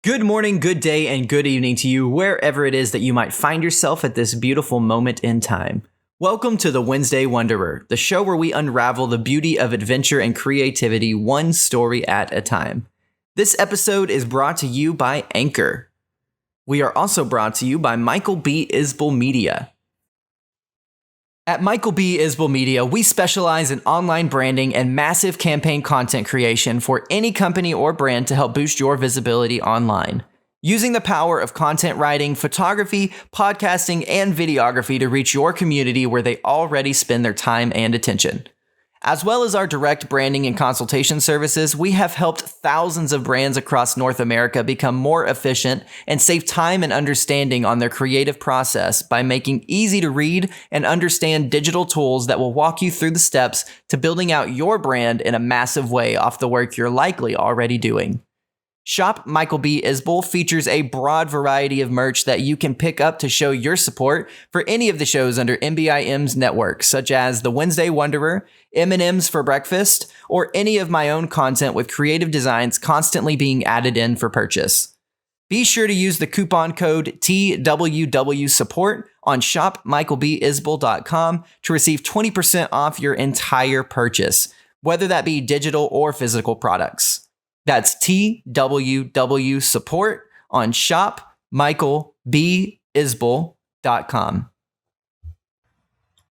Good morning, good day, and good evening to you, wherever it is that you might find yourself at this beautiful moment in time. Welcome to the Wednesday Wanderer, the show where we unravel the beauty of adventure and creativity one story at a time. This episode is brought to you by Anchor. We are also brought to you by Michael Isbell Media. At Michael Isbell Media, we specialize in online branding and massive campaign content creation for any company or brand to help boost your visibility online. Using the power of content writing, photography, podcasting, and videography to reach your community where they already spend their time and attention. As well as our direct branding and consultation services, we have helped thousands of brands across North America become more efficient and save time and understanding on their creative process by making easy to read and understand digital tools that will walk you through the steps to building out your brand in a massive way off the work you're likely already doing. Shop Michael Isbell features a broad variety of merch that you can pick up to show your support for any of the shows under MBIM's network, such as The Wednesday Wanderer, M&M's for Breakfast, or any of my own content with creative designs constantly being added in for purchase. Be sure to use the coupon code TWWSupport on shopmichaelbisbell.com to receive 20% off your entire purchase, whether that be digital or physical products. That's TWW Support on shopmichaelbisbell.com.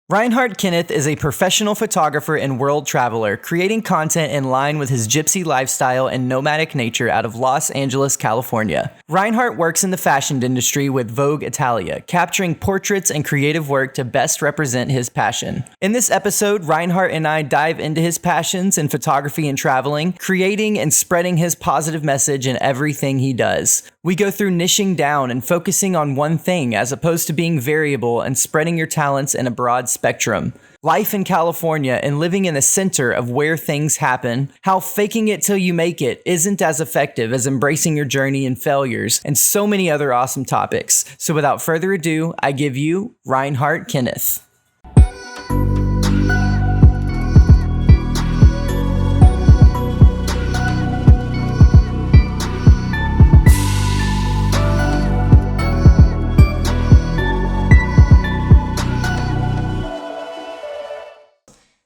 Reinhardt Kenneth is a professional photographer and world traveler, creating content in line with his gypsy lifestyle and nomadic nature out of Los Angeles, California. Reinhardt works in the fashion industry with Vouge Italia, capturing portraits and creative work to best represent his passion. In this episode, Reinhardt and I dive into his passions in photography and traveling, creating and spreading his positive message in everything he does. We go through niching down and focusing on one thing as opposed to being variable and spreading your talents in a broad spectrum. Life in California and living in the center of where things happen, how faking it till you make it isn't as effective as embracing your journey and failures, and so many other awesome topics. So without further ado, I give you Reinhardt Kenneth.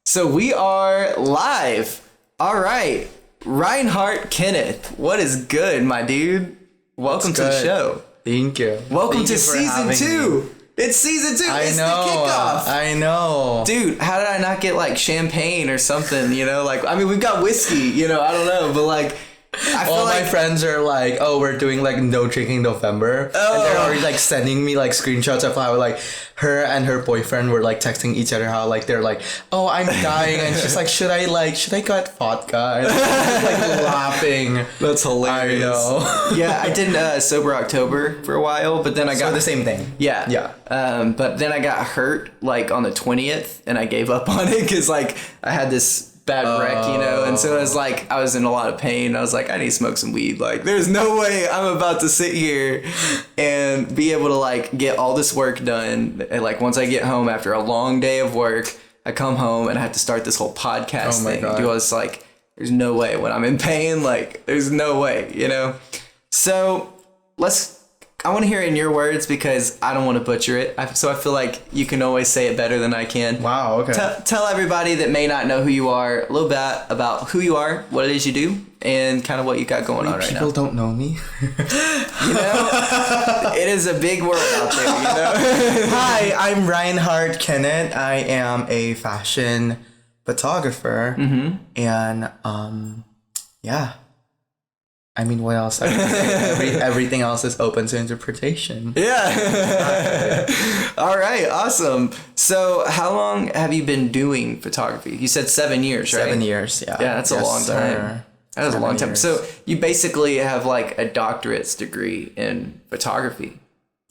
So we are live. All right. Reinhardt Kenneth, what is good, my dude? Welcome to the show. Thank you. Welcome to season 2. It's season 2. It's the kickoff. I know. Dude, how did I not get like champagne or something, Like, I mean, we've got whiskey, I don't know, but like, I feel all like my friends are like, oh, we're doing like no drinking November. Oh. And they're already like sending me like screenshots of how like her and her boyfriend were like texting each other how like they're like, oh, I'm dying, and she's like, should I get vodka? And I'm just, like laughing. That's hilarious. I know. Yeah, I did Sober October for a while, but then I got the same thing. Yeah. But then I got hurt like on the 20th, and I gave up on it because like I had this bad wreck, and so it was like I was in a lot of pain. I was like, I need to smoke some weed. Like, there's no way I'm about to sit here and be able to like get all this work done. And like once I get home after a long day of work, I come home and I have to start this whole podcast thing. God. Dude, I was like, there's no way when I'm in pain. Like, there's no way, So I want to hear it in your words because I don't want to butcher it. So I feel like you can always say it better than I can. Wow, okay. Tell everybody that may not know who you are a little bit about who you are, what it is you do, and kind of what you got going on right now. People don't know me. It is a big world out there, Hi, I'm Reinhardt Kenneth. I am a fashion photographer. Mm-hmm. And, yeah. I mean, what else? Everything else is open to interpretation. Yeah. All right. Awesome. So how long have you been doing photography? You said 7 years, right? 7 years, yeah. Yeah, that's a long time. That is a long time. So you basically have like a doctorate's degree in photography.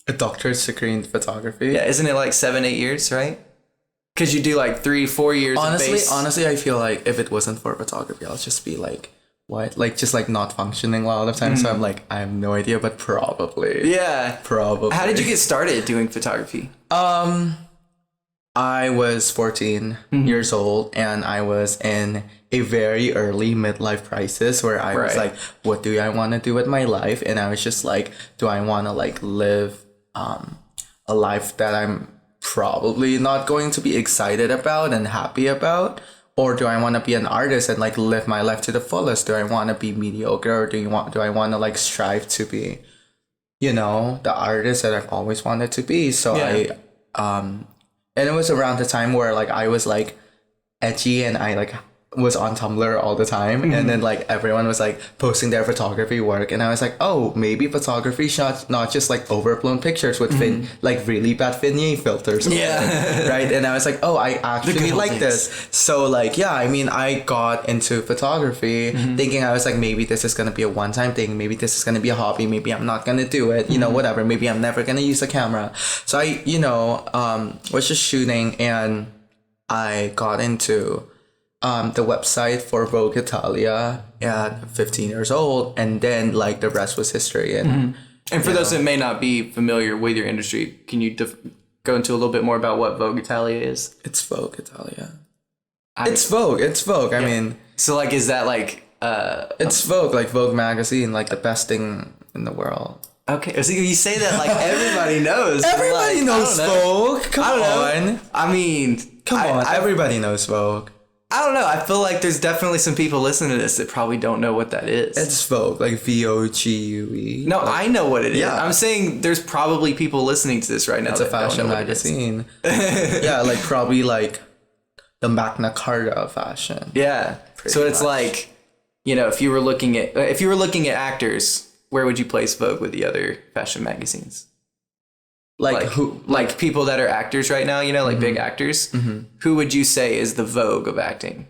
A doctorate's degree in photography? Yeah. Isn't it like 7-8 years, right? Because you do like 3-4 years. Honestly, I feel like if it wasn't for photography, I'll just be like, what? Like, just like not functioning a lot of times. So I'm like, I have no idea, but probably. Yeah. Probably. How did you get started doing photography? I was 14 years old, and I was in a very early midlife crisis where I was like, what do I want to do with my life? And I was just like, do I want to like live a life that I'm probably not going to be excited about and happy about? Or do I want to be an artist and like live my life to the fullest? Do I want to be mediocre, or do I want to like strive to be, you know, the artist that I've always wanted to be? So and it was around the time where like I was like edgy and I like was on Tumblr all the time, and then like everyone was like posting their photography work, and I was like, oh, maybe photography shot not just like overblown pictures with like really bad vignette filters, right? And I was like, oh, I actually like this. So like, yeah, I mean, I got into photography thinking I was like, maybe this is gonna be a one-time thing, maybe this is gonna be a hobby, maybe I'm not gonna do it, you know, whatever, maybe I'm never gonna use a camera. So I, you know, was just shooting, and I got into the website for Vouge Italia at 15 years old, and then like the rest was history. And and for those that may not be familiar with your industry, can you go into a little bit more about what Vouge Italia is? It's Vouge Italia. It's Vogue. I mean, so like, is that like it's Vogue, like Vogue magazine, like the best thing in the world. Okay, so you say that like everybody knows. Everybody knows Vogue. Come on. I mean, come on. Everybody knows Vogue. I don't know. I feel like there's definitely some people listening to this that probably don't know what that is. It's Vogue, like Vogue. No, like, I know what it is. Yeah. I'm saying there's probably people listening to this right now. It's a fashion magazine. Yeah, like probably like the Magna Carta of fashion. Yeah. So it's much like, you know, if you were looking at actors, where would you place Vogue with the other fashion magazines? Like who? Like people that are actors right now, you know, like big actors. Who would you say is the Vogue of acting?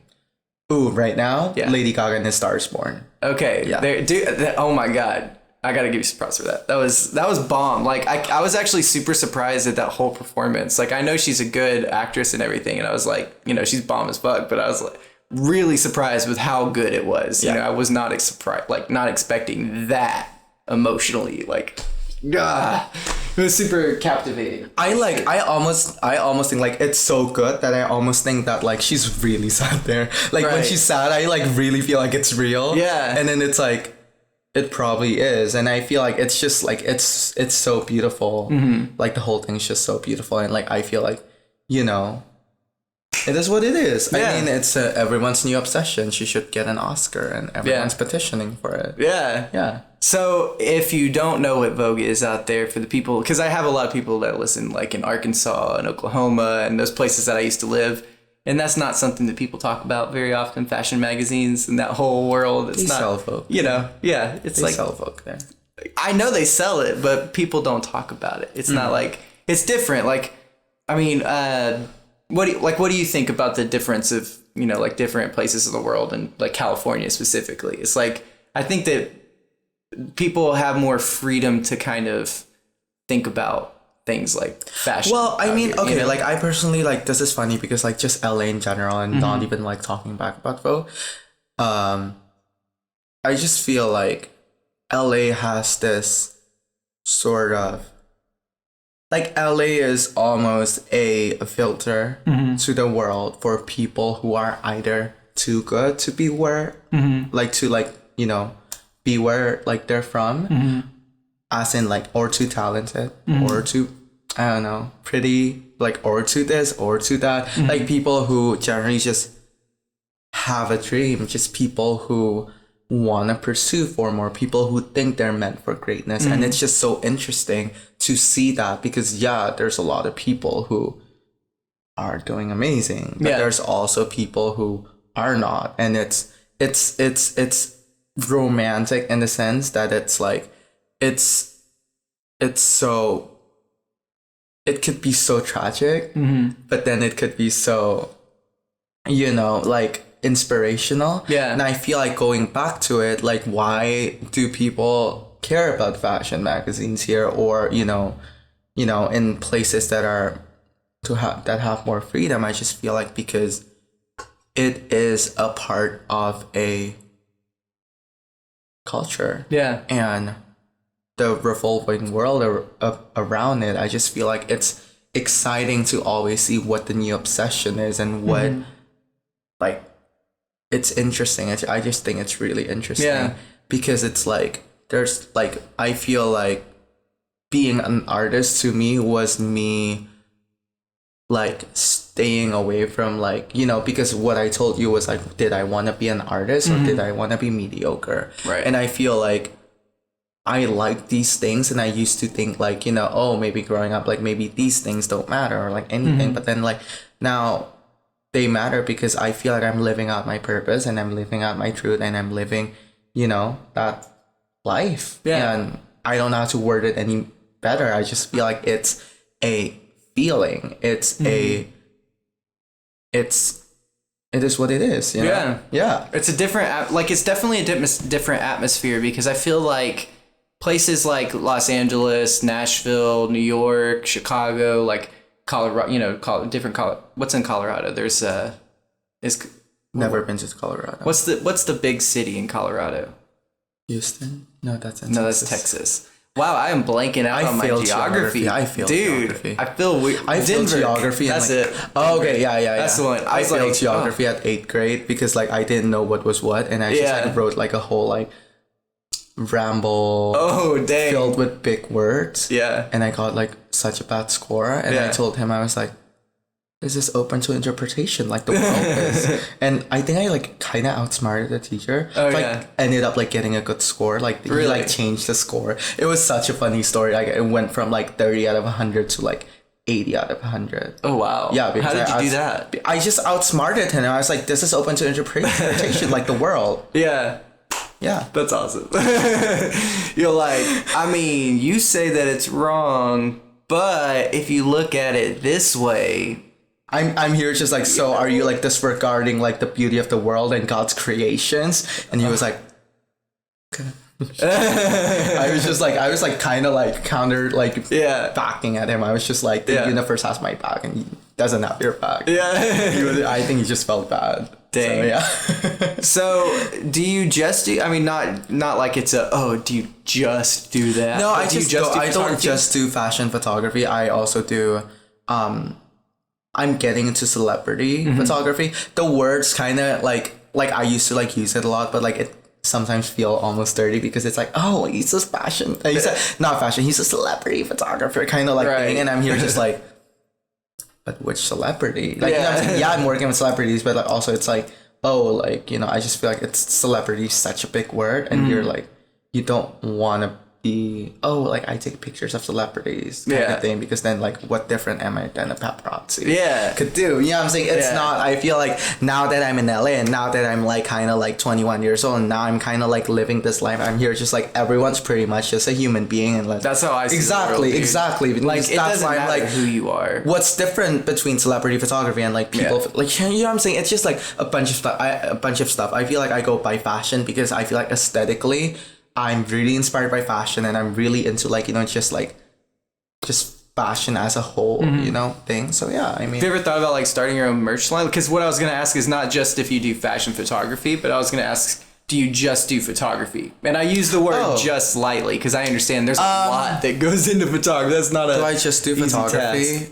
Ooh, right now? Yeah. Lady Gaga and A Star Is Born. Okay. Yeah. Oh my God. I gotta give you some props for that. That was bomb. Like I was actually super surprised at that whole performance. Like I know she's a good actress and everything, and I was like, you know, she's bomb as fuck, but I was like really surprised with how good it was. Yeah. You know, I was not not expecting that emotionally. Like, it was super captivating. I almost think like it's so good that I almost think that like she's really sad there. Like when she's sad, I like really feel like it's real. Yeah. And then it's like it probably is, and I feel like it's just like it's so beautiful. Like the whole thing's just so beautiful, and like I feel like, you know, it is what it is. Yeah. I mean, it's everyone's new obsession. She should get an Oscar, and everyone's petitioning for it. Yeah. Yeah. So if you don't know what Vogue is out there for the people, because I have a lot of people that listen like in Arkansas and Oklahoma and those places that I used to live, and that's not something that people talk about very often. Fashion magazines and that whole world. It's not sell Vogue. You know, yeah, it's they like sell Vogue there. I know they sell it, but people don't talk about it. It's not like it's different. Like, I mean, what do you think about the difference of, you know, like different places of the world and like California specifically? It's like I think that people have more freedom to kind of think about things like fashion. Well, I mean, here, okay, you know? like I personally, like, this is funny because like just LA in general, and not even like talking back about Vogue, I just feel like LA has this sort of like LA is almost a filter to the world for people who are either too good to be where like to like, you know, be where like they're from, as in like, or too talented, or too, I don't know, pretty, like, or to this or to that, like people who generally just have a dream, just people who want to pursue for more, people who think they're meant for greatness. And it's just so interesting to see that, because yeah, there's a lot of people who are doing amazing, but there's also people who are not, and it's romantic in the sense that it's like it's so, it could be so tragic, but then it could be so, you know, like inspirational. Yeah. And I feel like going back to it, like, why do people care about fashion magazines here, or you know in places that are that have more freedom? I just feel like because it is a part of a culture. Yeah. And the revolving world around it, I just feel like it's exciting to always see what the new obsession is, and what like it's interesting. I just think it's really interesting. Yeah. Because it's like, there's like, I feel like being an artist to me was me like staying away from like, you know, because what I told you was like, did I want to be an artist or did I want to be mediocre? Right. And I feel like I like these things, and I used to think like, you know, oh, maybe growing up, like maybe these things don't matter or like anything. But then like now they matter because I feel like I'm living out my purpose and I'm living out my truth and I'm living, you know, that life. Yeah. And I don't know how to word it any better. I just feel like it's a feeling. It is what it is, you know? Yeah. Yeah. It's a different, like, it's definitely a different atmosphere, because I feel like places like Los Angeles, Nashville, New York, Chicago, like Colorado, you know, what's in Colorado? There's Never been to Colorado. what's the big city in Colorado? Houston? No, that's in No, that's Texas. Wow, I am blanking out on my geography. I failed Dude, geography. I feel weird. I failed geography. That's like, it. Oh, okay, yeah. That's the one. I was failed like, geography at 8th grade because like I didn't know what was what, and I just like wrote like a whole like ramble. Oh, dang. Filled with big words. Yeah. And I got like such a bad score, and I told him, I was like, this is open to interpretation, like the world is. And I think I like kind of outsmarted the teacher. Oh, like ended up like getting a good score. Like he like changed the score. It was such a funny story. Like it went from like 30 out of 100 to like 80 out of 100. Oh wow. Yeah. How did you do that? I just outsmarted him. I was like, this is open to interpretation, like the world. Yeah. Yeah. That's awesome. You're like, I mean, you say that it's wrong, but if you look at it this way, I'm here just like, so are you like disregarding like the beauty of the world and God's creations? And he was like, okay. I was like kind of like counter like backing at him. I was just like, the universe has my back and he doesn't have your back. Yeah. I think he just felt bad. Dang. So, yeah. So do you just do, I mean, not like it's do you just do that? No, I don't just do fashion photography. I also do, I'm getting into celebrity photography. The words kind of like I used to like use it a lot, but like it sometimes feel almost dirty because it's like, oh, he's just fashion. Not fashion. He's a celebrity photographer kind of like thing. And I'm here just like, but which celebrity? Like, you know what I'm saying? Yeah, I'm working with celebrities, but like also it's like, oh, like, you know, I just feel like it's celebrity is such a big word, and you're like, you don't want to be, oh, like I take pictures of celebrities kind of thing, because then like what different am I than a paparazzi could do? You know what I'm saying? It's not, I feel like now that I'm in LA and now that I'm like kind of like 21 years old and now I'm kind of like living this life, I'm here just like everyone's pretty much just a human being, and like that's how I see exactly the world, exactly like that's it doesn't why matter like who you are. What's different between celebrity photography and like people like, you know what I'm saying? It's just like a bunch of stuff. I feel like I go by fashion because I feel like aesthetically I'm really inspired by fashion, and I'm really into like, you know, just fashion as a whole, you know, thing. So yeah, I mean, have you ever thought about like starting your own merch line? Because what I was going to ask is not just if you do fashion photography, but I was going to ask, do you just do photography? And I use the word just lightly because I understand there's a lot that goes into photography. That's not do I just do photography?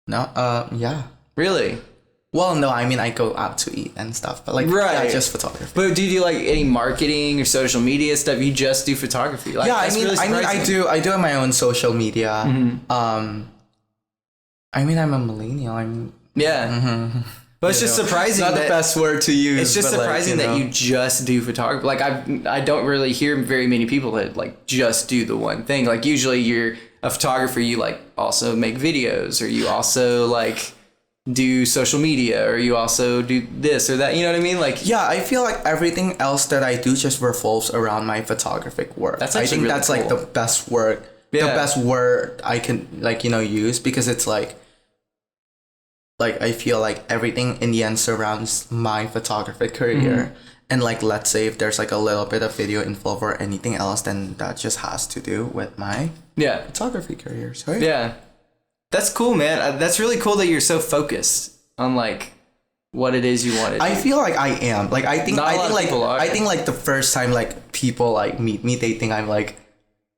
Yeah. Really? Well, no, I mean, I go out to eat and stuff, but like, yeah, just photography. But do you do like any marketing or social media stuff? You just do photography? Like, yeah, I do my own social media. I mean, I'm a millennial. But it's just surprising. Not the best word to use. It's just surprising that you just do photography. Like I don't really hear very many people that like just do the one thing. Like usually you're a photographer, you like also make videos, or you also like do social media, or you also do this or that, you know what I mean? Like, yeah, I feel like everything else that I do just revolves around my photographic work. I think really that's cool. Like the best word I can like, you know, use, because it's like I feel like everything in the end surrounds my photographic career. And like, let's say if there's like a little bit of video info or anything else, then that just has to do with my photography career. So yeah. That's cool, man. That's really cool that you're so focused on like what it is you want to do. I feel like I am. Like I think like the first time like people like meet me, they think I'm like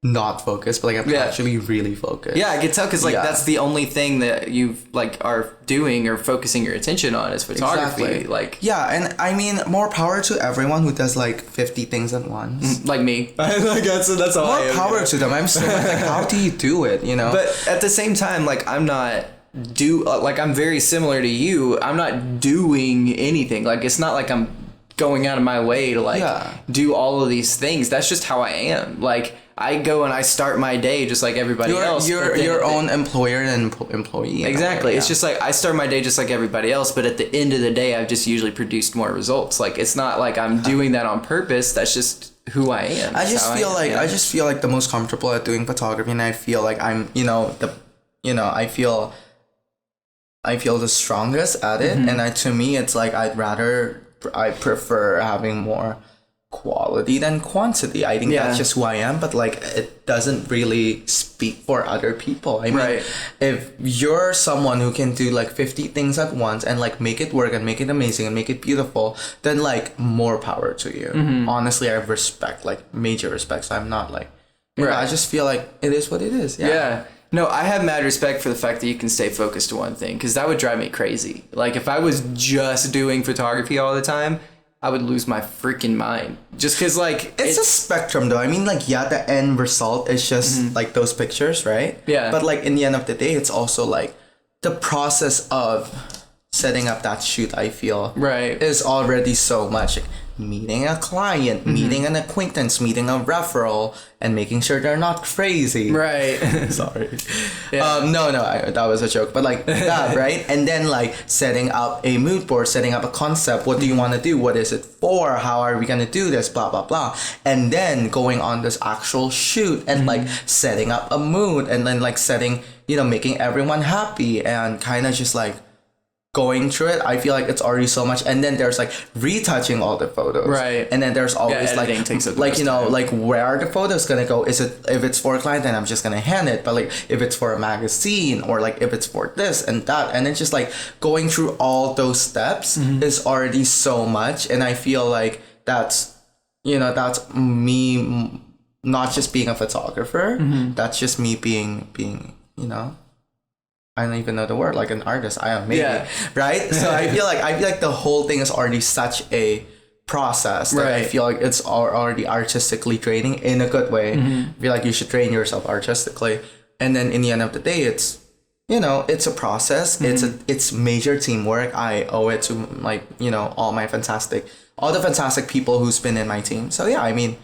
not focused, but like I'm actually really focused. Yeah, I can tell because like that's the only thing that you like are doing or focusing your attention on is photography. Exactly. Like and I mean, more power to everyone who does like 50 things at once. like me. Like that's all. More power to them. I'm so like, how do you do it? You know. But at the same time, like I'm not I'm very similar to you. I'm not doing anything. Like it's not like I'm going out of my way to like do all of these things. That's just how I am. Like I go and I start my day just like everybody else. You're your own employer and employee. Exactly. It's just like I start my day just like everybody else, but at the end of the day, I've just usually produced more results. Like it's not like I'm doing that on purpose. That's just who I am. I just feel like the most comfortable at doing photography, and I feel like I'm I feel the strongest at it, and to me it's like I prefer having more quality than quantity. I think that's just who I am, but like it doesn't really speak for other people. I mean, if you're someone who can do like 50 things at once and like make it work and make it amazing and make it beautiful, then like more power to you. Honestly, I have respect, like major respect. So I'm not like, I just feel like it is what it is. Yeah. No, I have mad respect for the fact that you can stay focused to one thing, because that would drive me crazy. Like if I was just doing photography all the time, I would lose my freaking mind. Just because, like... It's a spectrum, though. I mean, like, the end result is just, like, those pictures, right? Yeah. But, like, in the end of the day, it's also, like, the process of setting up that shoot, I feel... Right. ...is already so much. Like, meeting a client, meeting an acquaintance, meeting a referral, and making sure they're not crazy. Right. Sorry. No, that was a joke. But like that, right? And then like setting up a mood board, setting up a concept. What do you want to do? What is it for? How are we going to do this? Blah, blah, blah. And then going on this actual shoot and like setting up a mood and then like setting, making everyone happy and kind of just like going through it. I feel like it's already so much, and then there's like retouching all the photos, right? And then there's always like like where are the photos gonna go? Is it, if it's for a client, then I'm just gonna hand it, but like if it's for a magazine or like if it's for this and that, and it's just like going through all those steps is already so much. And I feel like that's that's me not just being a photographer, that's just me being I don't even know the word, like an artist. I am, maybe, right? So I feel like the whole thing is already such a process that I feel like it's already artistically draining in a good way. I feel like you should train yourself artistically, and then in the end of the day, it's it's a process. It's major teamwork. I owe it to like all the fantastic people who's been in my team. So yeah, I mean,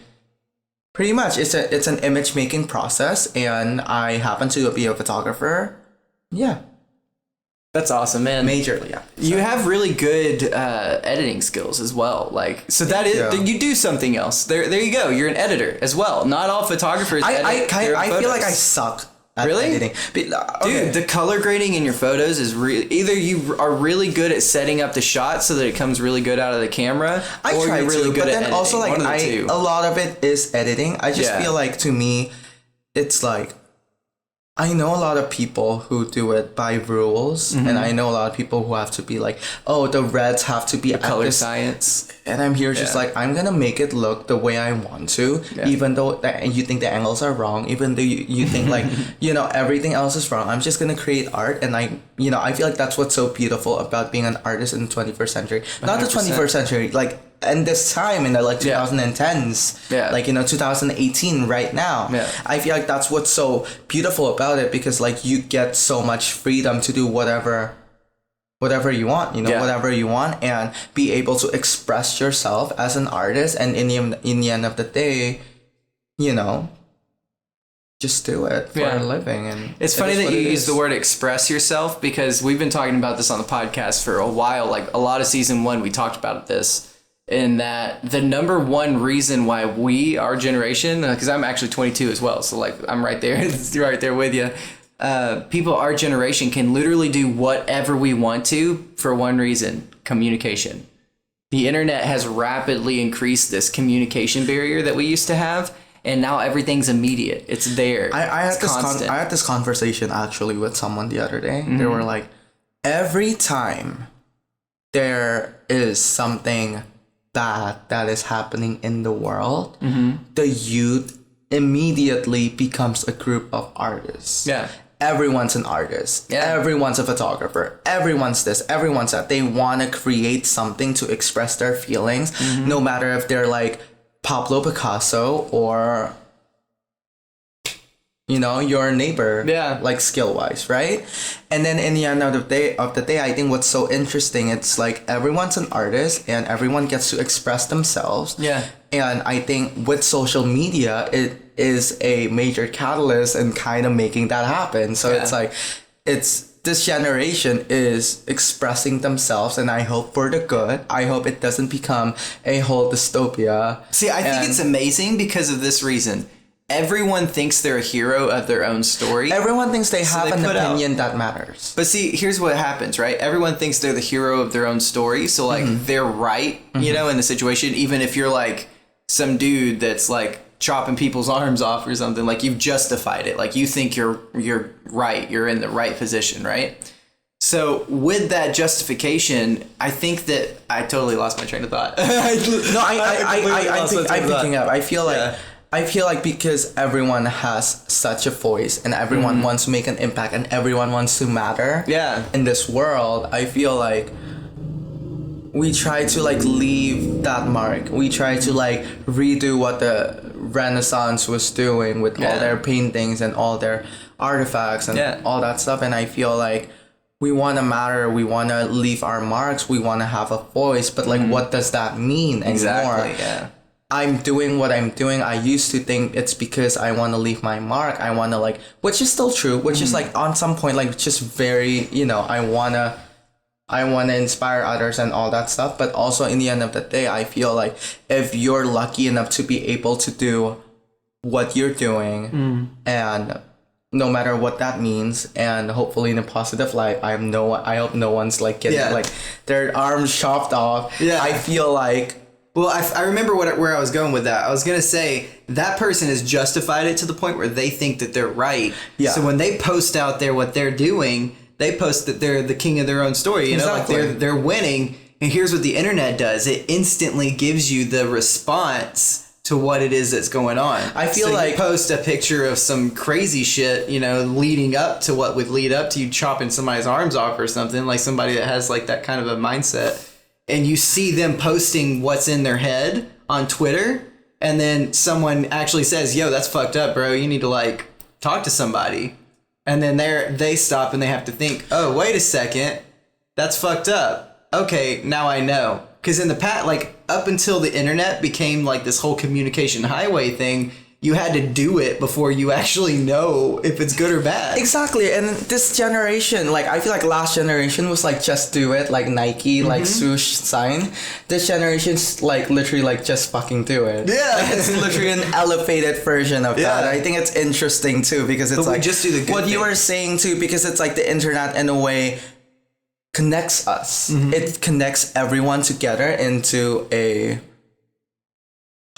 pretty much it's an image making process, and I happen to be a photographer. Yeah. That's awesome, man. Majorly, yeah. You have really good editing skills as well. Like, so that is you do something else. There you go. You're an editor as well. Not all photographers I feel like I suck at editing. But, Dude, the color grading in your photos is really, either you are really good at setting up the shot so that it comes really good out of the camera, or you're really good at editing. Also like a lot of it is editing. I just feel like, to me, it's like, I know a lot of people who do it by rules, and I know a lot of people who have to be like, oh, the reds have to be the color science. And I'm here just like, I'm gonna make it look the way I want to, even though you think the angles are wrong, even though you think like, everything else is wrong. I'm just gonna create art, and I feel like that's what's so beautiful about being an artist in the 21st century. Not 100%. The 21st century, like, and this time in the like 2010s, like 2018 right now, I feel like that's what's so beautiful about it, because like you get so much freedom to do whatever you want, whatever you want, and be able to express yourself as an artist. And in the end of the day, just do it for a living. And it's funny that you use the word express yourself, because we've been talking about this on the podcast for a while. Like a lot of season 1, we talked about this. In that the number one reason why our generation, because I'm actually 22 as well, so like I'm right there, right there with you. People our generation can literally do whatever we want to for one reason: communication. The internet has rapidly increased this communication barrier that we used to have, and now everything's immediate. It's there. I had this conversation actually with someone the other day. They were like, every time there is something bad that is happening in the world, the youth immediately becomes a group of artists. Yeah. Everyone's an artist. Yeah. Everyone's a photographer. Everyone's this. Everyone's that. They want to create something to express their feelings, no matter if they're like Pablo Picasso or, you know, your neighbor. Yeah. Like skill wise, right? And then in the end of the day, I think what's so interesting, it's like everyone's an artist and everyone gets to express themselves. Yeah. And I think with social media, it is a major catalyst in kind of making that happen. So it's like, this generation is expressing themselves, and I hope for the good. I hope it doesn't become a whole dystopia. See, I think it's amazing because of this reason. Everyone thinks they're a hero of their own story. Everyone thinks they have an opinion that matters. But see, here's what happens, right? Everyone thinks they're the hero of their own story. So, like, they're right, you know, in the situation. Even if you're, like, some dude that's, like, chopping people's arms off or something, like, you've justified it. Like, you think you're right. You're in the right position, right? So, with that justification, I think that... I totally lost my train of thought. I'm picking up. I feel like because everyone has such a voice and everyone wants to make an impact and everyone wants to matter in this world, I feel like we try to like leave that mark. We try to like redo what the Renaissance was doing with all their paintings and all their artifacts and all that stuff. And I feel like we want to matter. We want to leave our marks. We want to have a voice. But like, what does that mean anymore? Exactly, yeah. I'm doing what I'm doing. I used to think it's because I want to leave my mark. I want to like, which is still true, which is like on some point, like just very, you know, I want to inspire others and all that stuff. But also in the end of the day, I feel like if you're lucky enough to be able to do what you're doing and no matter what that means, and hopefully in a positive light, I hope no one's like getting like their arms chopped off. Yeah. I feel like, well, I remember where I was going with that. I was going to say that person has justified it to the point where they think that they're right. Yeah. So when they post out there what they're doing, they post that they're the king of their own story. You know, like they're winning. And here's what the internet does. It instantly gives you the response to what it is that's going on. I feel like you post a picture of some crazy shit, you know, leading up to what would lead up to you chopping somebody's arms off or something, like somebody that has like that kind of a mindset. And you see them posting what's in their head on Twitter, and then someone actually says, yo, that's fucked up, bro. You need to, like, talk to somebody. And then they stop and they have to think, oh, wait a second. That's fucked up. Okay, now I know. Because in the past, like, up until the internet became, like, this whole communication highway thing, you had to do it before you actually know if it's good or bad. Exactly. And this generation, like, I feel like last generation was like, just do it, like Nike, like swoosh sign. This generation's like literally like, just fucking do it. Yeah. Like, it's literally an elevated version of that. I think it's interesting too, because it's like just do the good what things. You were saying too, because it's like the internet in a way connects us. It connects everyone together into a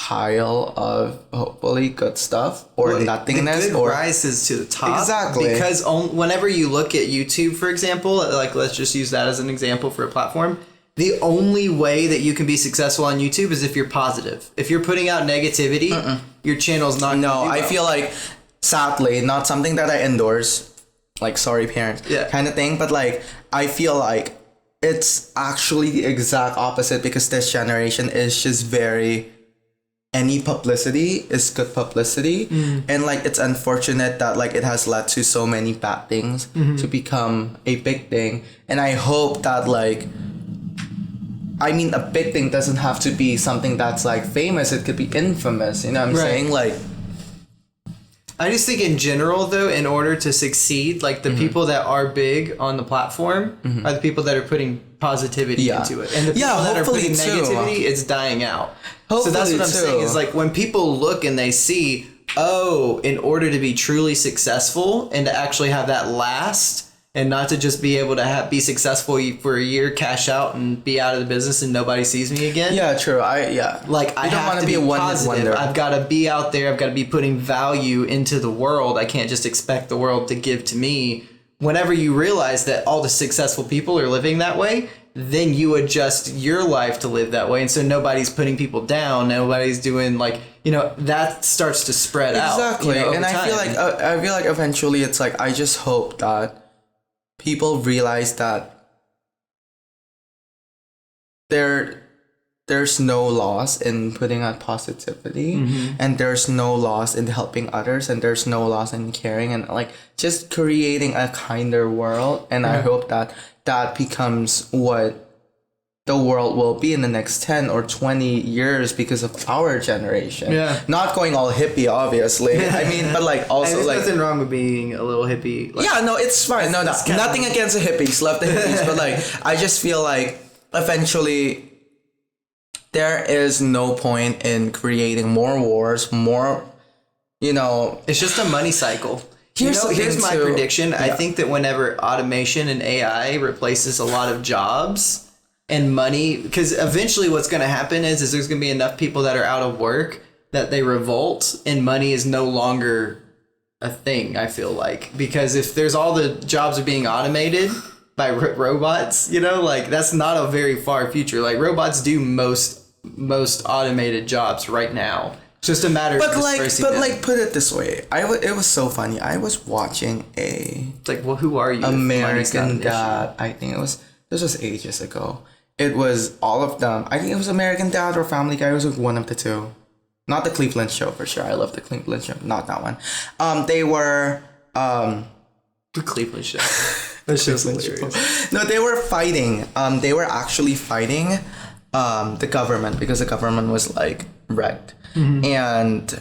pile of hopefully good stuff or nothingness. The good rises to the top. Exactly. Because whenever you look at YouTube, for example, like let's just use that as an example for a platform. The only way that you can be successful on YouTube is if you're positive. If you're putting out negativity, your channel's not. No, I feel like, sadly, not something that I endorse. Like, sorry, parents, kind of thing. But like, I feel like it's actually the exact opposite, because this generation is just very. Any publicity is good publicity, and like it's unfortunate that like it has led to so many bad things to become a big thing. And I hope that like, I mean, a big thing doesn't have to be something that's like famous. It could be infamous. You know what I'm saying? Like, I just think in general though, in order to succeed, like the people that are big on the platform are the people that are putting positivity into it, and the people that are putting negativity, it's dying out. Hopefully so that's what I'm saying is like when people look and they see, oh, in order to be truly successful and to actually have that last and not to just be able to be successful for a year, cash out and be out of the business and nobody sees me again. Yeah, true. I don't want to be a positive. I've got to be out there. I've got to be putting value into the world. I can't just expect the world to give to me. Whenever you realize that all the successful people are living that way, then you adjust your life to live that way. And so nobody's putting people down. Nobody's doing like, that starts to spread out. Exactly. Over And I feel time. like eventually it's like, I just hope that people realize that there's no loss in putting out positivity, and there's no loss in helping others, and there's no loss in caring, and like just creating a kinder world. And I hope that becomes what the world will be in the next 10 or 20 years because of our generation. Yeah. Not going all hippie, obviously. I mean, but like also there's like, nothing wrong with being a little hippie. Like, yeah, no, it's fine. No, nothing against the hippies. Love the hippies. But like, I just feel like eventually there is no point in creating more wars, more, it's just a money cycle. Here's my prediction. I think that whenever automation and AI replaces a lot of jobs and money, because eventually what's going to happen is there's going to be enough people that are out of work that they revolt, and money is no longer a thing, I feel like. Because if there's all the jobs are being automated by robots, that's not a very far future. Like, robots do most automated jobs right now. It's just a matter of dispersing them. Put it this way. It was so funny. I was watching It's like, well, who are you? American Dad. I think this was ages ago. It was all of them. I think it was American Dad or Family Guy. It was one of the two. Not the Cleveland Show, for sure. I love the Cleveland Show. Not that one. They were... the Cleveland Show. That show's hilarious. No, they were fighting. They were actually fighting the government, because the government was like wrecked. And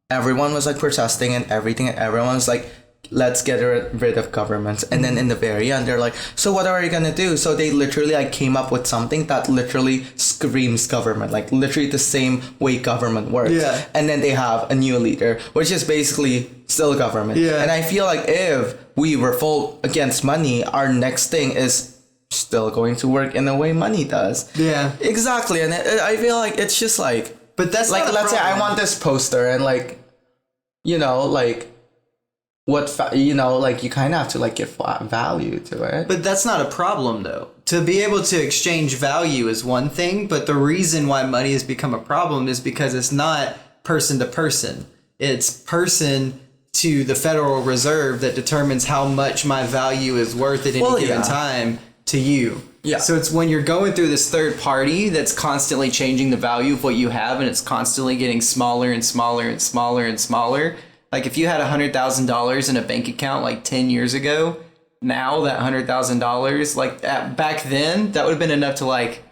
everyone was like protesting and everything. And everyone was like, let's get rid of governments. And then in the very end, they're like, so what are you gonna do? So they literally like came up with something that literally screams government, like literally the same way government works. Yeah. And then they have a new leader, which is basically still government. Yeah. And I feel like if we revolt against money, our next thing is still going to work in the way money does. Yeah. Exactly. And I feel like it's just like, but that's like, not let's say I want this poster, and like, like, like you kind of have to like give value to it. But that's not a problem, though. To be able to exchange value is one thing, but the reason why money has become a problem is because it's not person to person. It's person to the Federal Reserve that determines how much my value is worth at any given time to you. Yeah. So it's when you're going through this third party that's constantly changing the value of what you have, and it's constantly getting smaller and smaller and smaller and smaller. Like, if you had $100,000 in a bank account like 10 years ago, now that $100,000, like back then, that would have been enough to like,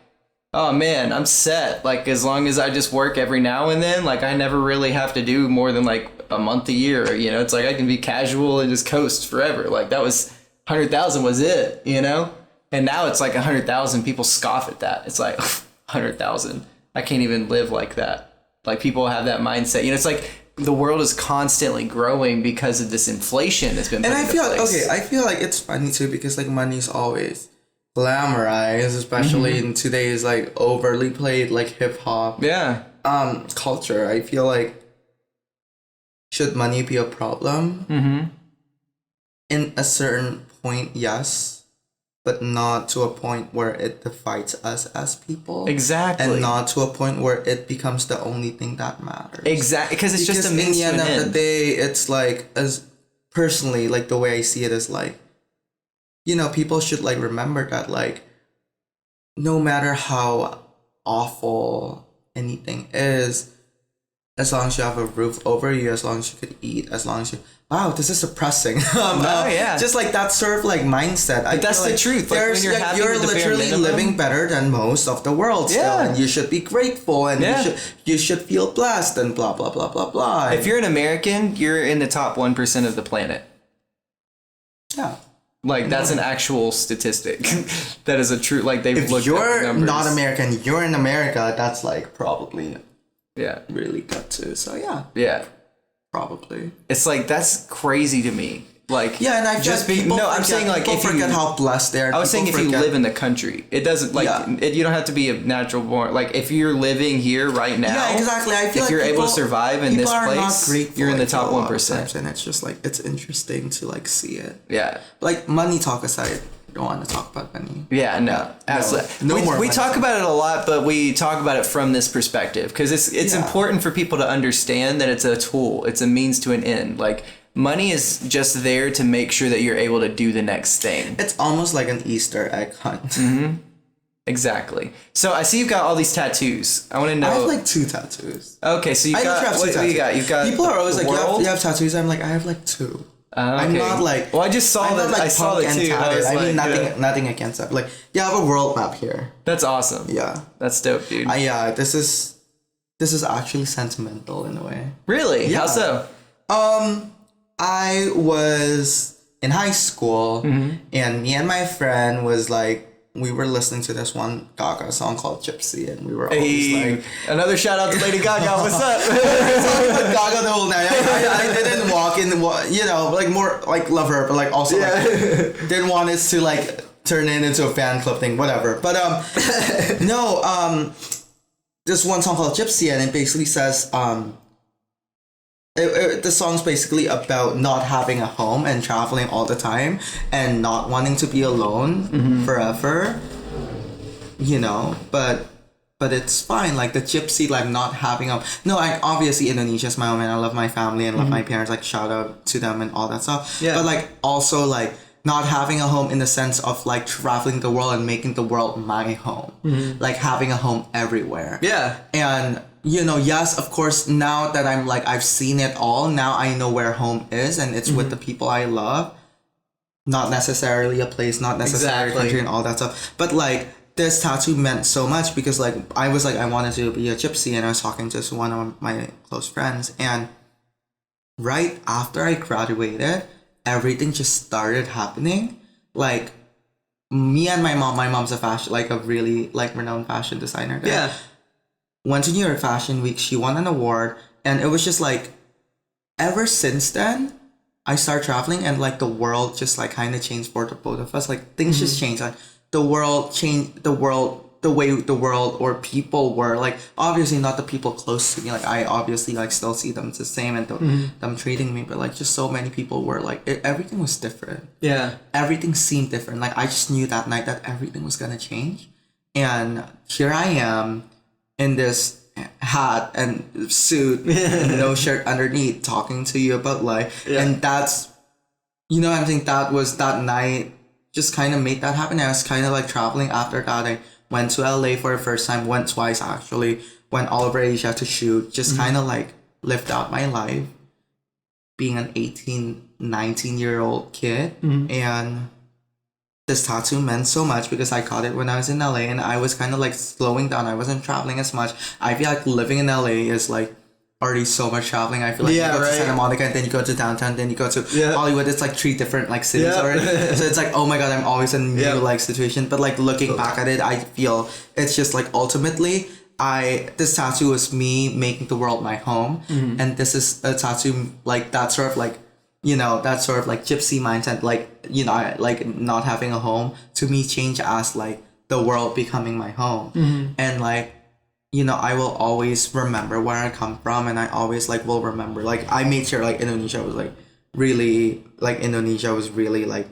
oh man, I'm set. Like, as long as I just work every now and then, like I never really have to do more than like a month a year. It's like I can be casual and just coast forever. Like, that was 100,000 was it, And now it's like 100,000. People scoff at that. It's like 100,000. I can't even live like that. Like, people have that mindset. It's like the world is constantly growing because of this inflation that's been put into place. I feel like it's funny too, because like money's always glamorized, especially in today's like overly played like hip hop culture. I feel like, should money be a problem? In a certain point, yes. But not to a point where it divides us as people. Exactly. And not to a point where it becomes the only thing that matters. Exactly. Because it's just a means to an end. In the end of the day, it's like, as personally, like the way I see it is like, people should like remember that like, no matter how awful anything is, as long as you have a roof over you, as long as you could eat, as long as you... Wow, this is depressing. Just like that sort of like mindset. But that's the truth. Like, when you're literally living better than most of the world still, and you should be grateful, and you should feel blessed, and blah blah blah blah blah. If you're an American, you're in the top 1% of the planet. Yeah. Like, that's an actual statistic. That is a true... Like, they've looked at the If you're numbers. not American, you're in America, that's like probably really good too. So yeah. Probably. It's like, that's crazy to me. Like, and I just I'm saying like, people forget how blessed they are. I was saying if you live in the country, it doesn't like you don't have to be a natural born. Like, if you're living here right now, yeah, exactly. I feel if you're able to survive in this place, you're in the top 1%. And it's just like, it's interesting to like see it. Yeah. Like, money talk aside, don't want to talk about money. Yeah, no, absolutely. No more We money. talk about it a lot, but we talk about it from this perspective because it's important for people to understand that it's a tool. It's a means to an end. Like, money is just there to make sure that you're able to do the next thing. It's almost like an Easter egg hunt. Mm-hmm. Exactly. So I see you've got all these tattoos. I want to know. I have like 2 tattoos. Okay, so what do you got? You've got. People are always like, world? you have tattoos. I'm like, I have like 2. Okay. I'm not like. Well, I just saw I'm that. not like I saw punk the and 2. tatted. I mean, like, nothing against that. Like, you have a world map here. That's awesome. Yeah. That's dope, dude. Yeah. This is actually sentimental in a way. Really? Yeah. How so? I was in high school, Mm-hmm. and me and my friend was like, we were listening to this one Gaga song called Gypsy, and we were always like, Another shout out to Lady Gaga. What's up? talking about Gaga the whole night. I didn't walk in, like more like love her, but like also like didn't want us to like turn it into a fan club thing, whatever. But this one song called Gypsy, and it basically says the song's basically about not having a home and traveling all the time and not wanting to be alone forever, but it's fine, like the gypsy, like not having a obviously Indonesia's my home and I love my family and love my parents, like shout out to them and all that stuff, but like also like not having a home in the sense of like traveling the world and making the world my home, like having a home everywhere. And yes, of course, now that I'm like, I've seen it all, now I know where home is, and it's with the people I love. Not necessarily a place, not necessarily a country and all that stuff. But like, this tattoo meant so much because like, I was like, I wanted to be a gypsy, and I was talking to one of my close friends, and right after I graduated, everything just started happening. Like, me and my mom's a really like renowned fashion designer. Went to New York Fashion Week, she won an award, and it was just like, ever since then, I started traveling, and like the world just like kind of changed for the both of us. Like things just changed. Like the world changed, the way the world or people were. Like obviously not the people close to me. Like I obviously like still see them the same and them treating me, but like just so many people were like, everything was different. Everything seemed different. Like I just knew that night that everything was gonna change, and here I am, in this hat and suit and no shirt underneath, talking to you about life. And that's, I think that was that night just kind of made that happen. I was kind of like traveling after that. I went to LA for the first time, went twice actually, went all over Asia to shoot, just kind of like lived out my life being an 19-year-old kid. And this tattoo meant so much because I got it when I was in LA, and I was kind of like slowing down. I wasn't traveling as much. I feel like living in LA is like already so much traveling. I feel like you go to Santa Monica, and then you go to downtown, then you go to Hollywood. It's like 3 different like cities already. So it's like, oh my God, I'm always in a new like situation. But like looking back at it, I feel it's just like ultimately this tattoo was me making the world my home. And this is a tattoo like that sort of like, that sort of like gypsy mindset, like, like not having a home to me changed as like the world becoming my home. And like, I will always remember where I come from, and I always like will remember, like I made sure like Indonesia was really like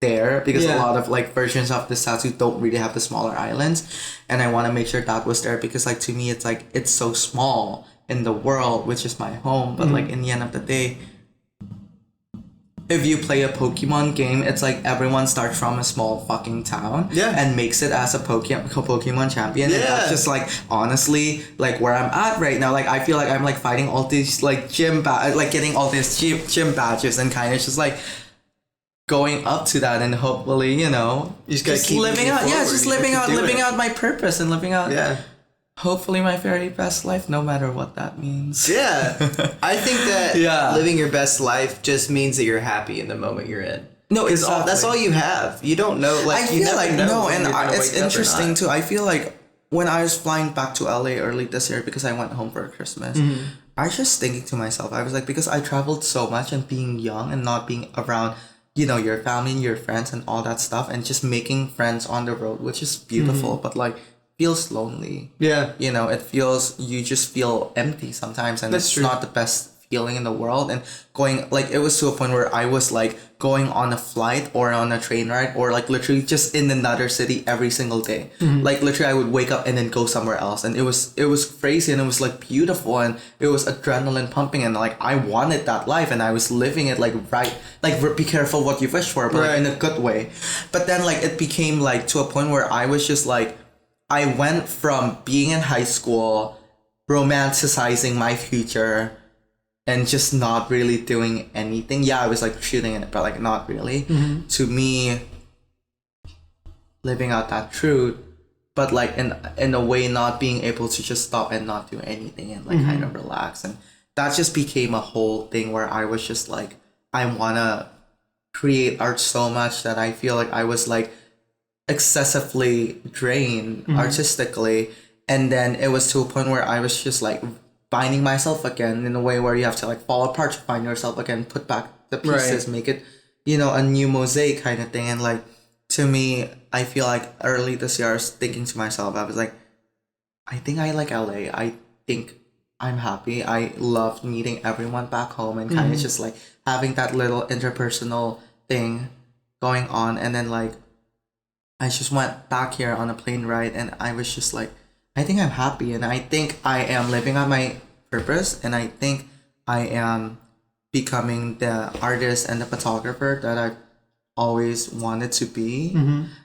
there, because a lot of like versions of this tattoo don't really have the smaller islands, and I want to make sure that was there because like to me it's like it's so small in the world, which is my home, but like in the end of the day, if you play a Pokemon game, it's like everyone starts from a small fucking town and makes it as a Pokemon champion. And that's just like, honestly, like where I'm at right now. Like I feel like I'm like fighting all these like like getting all these gym badges and kind of just like going up to that, and hopefully, you just gotta keep living out. Yeah, just living out my purpose and living out. Hopefully my very best life, no matter what that means. I think that living your best life just means that you're happy in the moment you're in. No, exactly. That's all you have. You don't know, like, I feel you never like, know. No, and it's interesting too. I feel like when I was flying back to LA early this year, because I went home for Christmas, I was just thinking to myself, I was like, because I traveled so much and being young and not being around, your family and your friends and all that stuff, and just making friends on the road, which is beautiful, but like, feels lonely. You just feel empty sometimes, and it's not the best feeling in the world, and going like it was to a point where I was like going on a flight or on a train ride or like literally just in another city every single day. Like literally I would wake up and then go somewhere else, and it was crazy, and it was like beautiful, and it was adrenaline pumping, and like I wanted that life, and I was living it like right, like be careful what you wish for, but like in a good way. But then like it became like to a point where I was just like, I went from being in high school romanticizing my future and just not really doing anything. Yeah, I was like shooting in it, but like not really. To me, living out that truth, but like in a way not being able to just stop and not do anything and like kind of relax. And that just became a whole thing where I was just like, I wanna create art so much that I feel like I was like excessively drained artistically. And then it was to a point where I was just like finding myself again in a way where you have to like fall apart to find yourself again, put back the pieces, make it, you know, a new mosaic kind of thing. And like, to me, I feel like early this year I was thinking to myself, I was like, I think I like LA. I think I'm happy. I loved meeting everyone back home and kind of just like having that little interpersonal thing going on. And then like, I just went back here on a plane ride and I was just like, I think I'm happy, and I think I am living on my purpose, and I think I am becoming the artist and the photographer that I always wanted to be.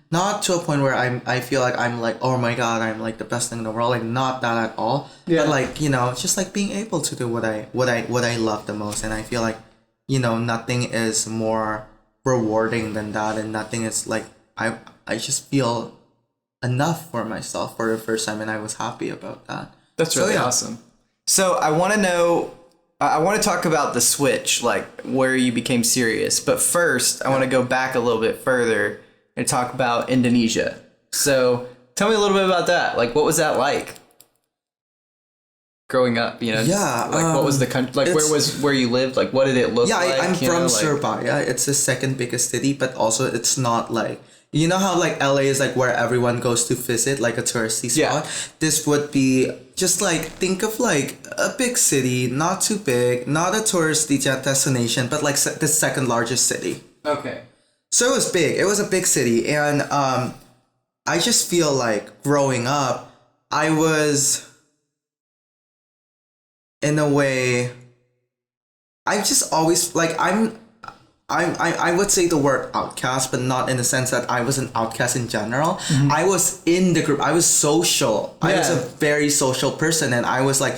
Not to a point where I feel like I'm like, oh my god, I'm like the best thing in the world, like not that at all. But like, you know, just like being able to do what I love the most, and I feel like, you know, nothing is more rewarding than that, and nothing is like I just feel enough for myself for the first time, and I was happy about that. That's really awesome. So I want to know, I want to talk about the switch, like where you became serious. But first, I want to go back a little bit further and talk about Indonesia. So tell me a little bit about that. Like, what was that like growing up? You know, like what was the country? Like, where you lived? Like, what did it look like? I'm from Surabaya. It's the second biggest city, but also it's not like, you know how like LA is like where everyone goes to visit, like a touristy spot? This would be just like, think of like a big city, not too big, not a touristy destination, but like the second largest city. Okay. So it was big. It was a big city. And I just feel like growing up, I was, in a way, I just always, like, I would say the word outcast, but not in the sense that I was an outcast in general. I was in the group. I was social. I was a very social person, and I was like,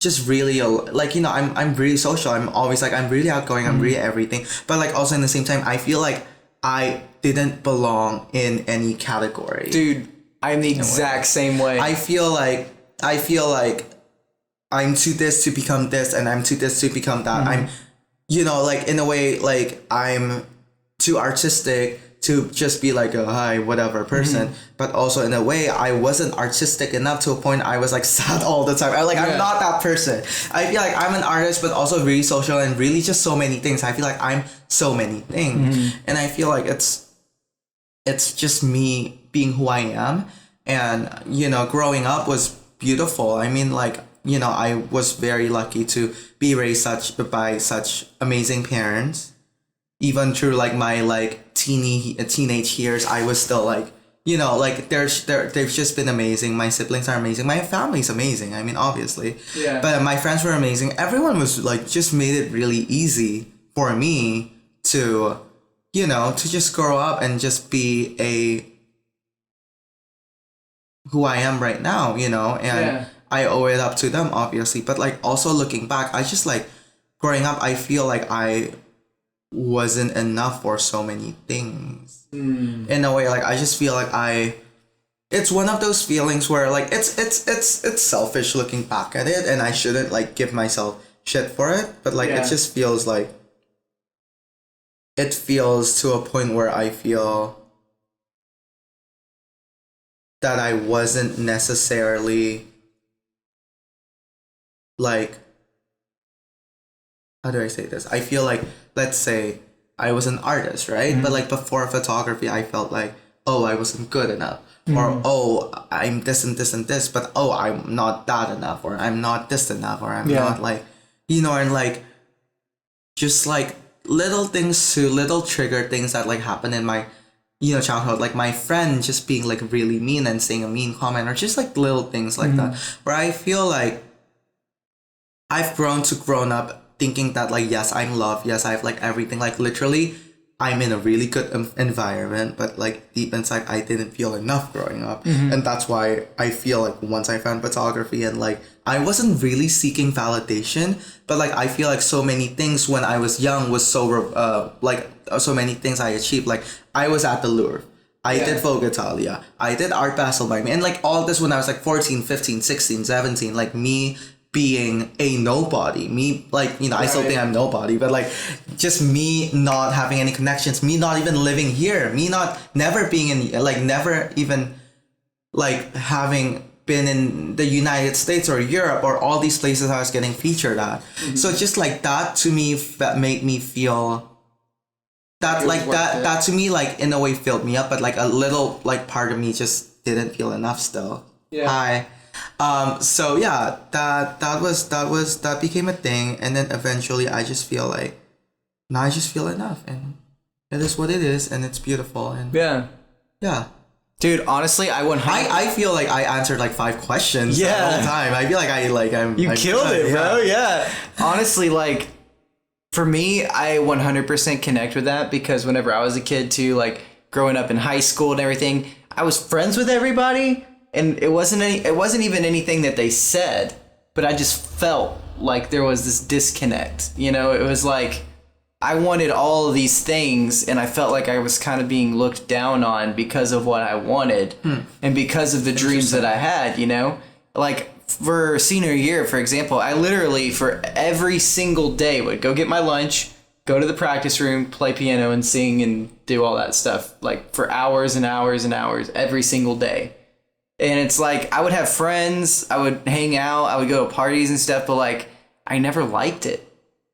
just really like, you know, I'm really social. I'm always like, I'm really outgoing. I'm really everything. But like also in the same time, I feel like I didn't belong in any category. Dude, I'm the exact same way. I feel like I'm too this to become this, and I'm too this to become that. I'm, you know, like in a way, like I'm too artistic to just be like a hi whatever person, but also in a way I wasn't artistic enough to a point I was like sad all the time. I'm not that person. I feel like I'm an artist, but also really social and really just so many things. I feel like I'm so many things, and I feel like it's just me being who I am. And you know, growing up was beautiful. I mean, like, you know, I was very lucky to be raised by such amazing parents. Even through like my like teenage years, I was still like, you know, like they've just been amazing. My siblings are amazing. My family's amazing. I mean, obviously. Yeah. But my friends were amazing. Everyone was like, just made it really easy for me to, you know, to just grow up and just be who I am right now, you know, and I owe it up to them, obviously. But like also looking back, I just like growing up, I feel like I wasn't enough for so many things. In a way, like I just feel like it's one of those feelings where like it's selfish looking back at it, and I shouldn't like give myself shit for it, but like it just feels like it feels to a point where I feel that I wasn't necessarily like, how do I say this? I feel like, let's say I was an artist, right? But like before photography, I felt like, oh, I wasn't good enough. Or, oh, I'm this and this and this, but oh, I'm not that enough, or I'm not this enough, or I'm not like, and like just like little things too, little trigger things that like happen in my childhood, like my friend just being like really mean and saying a mean comment, or just like little things like that, where I feel like I've grown up thinking that like, yes, I'm loved, yes, I have like everything, like literally I'm in a really good environment, but like deep inside I didn't feel enough growing up. And that's why I feel like once I found photography, and like I wasn't really seeking validation, but like I feel like so many things when I was young was so so many things I achieved. Like I was at the Louvre, I did Vogue Italia, I did Art Basel by me, and like all this when I was like 14, 15, 16, 17, like me being a nobody, me like, I still think I'm nobody, but like just me not having any connections, me not even living here, me never being in, like never even like having been in the United States or Europe or all these places I was getting featured at. So just like that to me, that made me feel that like that to me like in a way filled me up, but like a little like part of me just didn't feel enough still. Hi. So yeah, that became a thing, and then eventually I just feel like now I just feel enough, and it is what it is, and it's beautiful, and yeah. Dude, honestly, I feel like I answered like 5 questions the whole time. I feel like I'm killed it, bro. Yeah. Honestly, like for me, I 100% connect with that, because whenever I was a kid too, like growing up in high school and everything, I was friends with everybody. And it wasn't even anything that they said, but I just felt like there was this disconnect. It was like I wanted all of these things, and I felt like I was kind of being looked down on because of what I wanted and because of the dreams that I had, Like for senior year, for example, I literally for every single day would go get my lunch, go to the practice room, play piano and sing and do all that stuff, like for hours and hours and hours every single day. And it's like, I would have friends, I would hang out, I would go to parties and stuff, but like, I never liked it.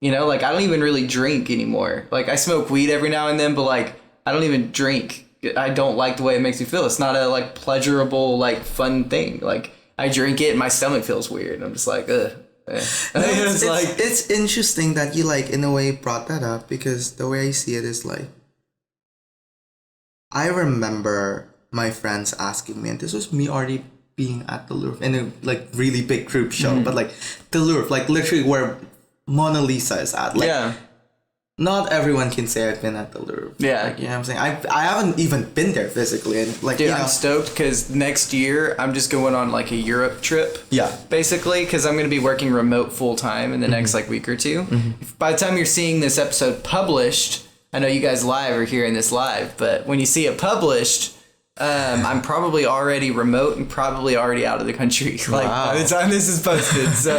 Like I don't even really drink anymore. Like I smoke weed every now and then, but like, I don't even drink. I don't like the way it makes me feel. It's not a like pleasurable, like fun thing. Like I drink it and my stomach feels weird. I'm just like, ugh. It's interesting that you like in a way brought that up, because the way I see it is like, I remember my friends asking me, and this was me already being at the Louvre in a like really big group show, but like the Louvre, like literally where Mona Lisa is at. Like, not everyone can say I've been at the Louvre. Yeah. Like, you know what I'm saying? I haven't even been there physically, and like, dude, I'm stoked because next year I'm just going on like a Europe trip. Yeah. Basically, because I'm going to be working remote full time in the next like week or two. By the time you're seeing this episode published, I know you guys live are hearing this live, but when you see it published, I'm probably already remote and probably already out of the country. Like by the time this is posted, so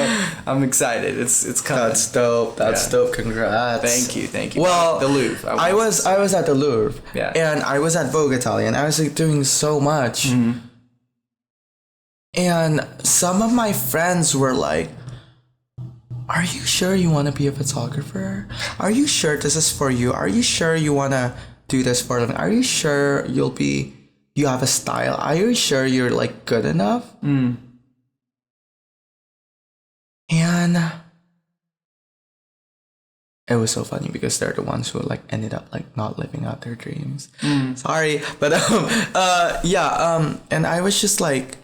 I'm excited. It's coming. That's dope. That's dope. Congrats. Thank you. Well, the Louvre. I was at the Louvre. Yeah. And I was at Vogue Italia, and I was like doing so much. And some of my friends were like, "Are you sure you want to be a photographer? Are you sure this is for you? Are you sure you want to do this for a living? Are you sure you have a style? Are you sure you're like good enough?" And it was so funny because they're the ones who like ended up like not living out their dreams. Sorry, but and I was just like,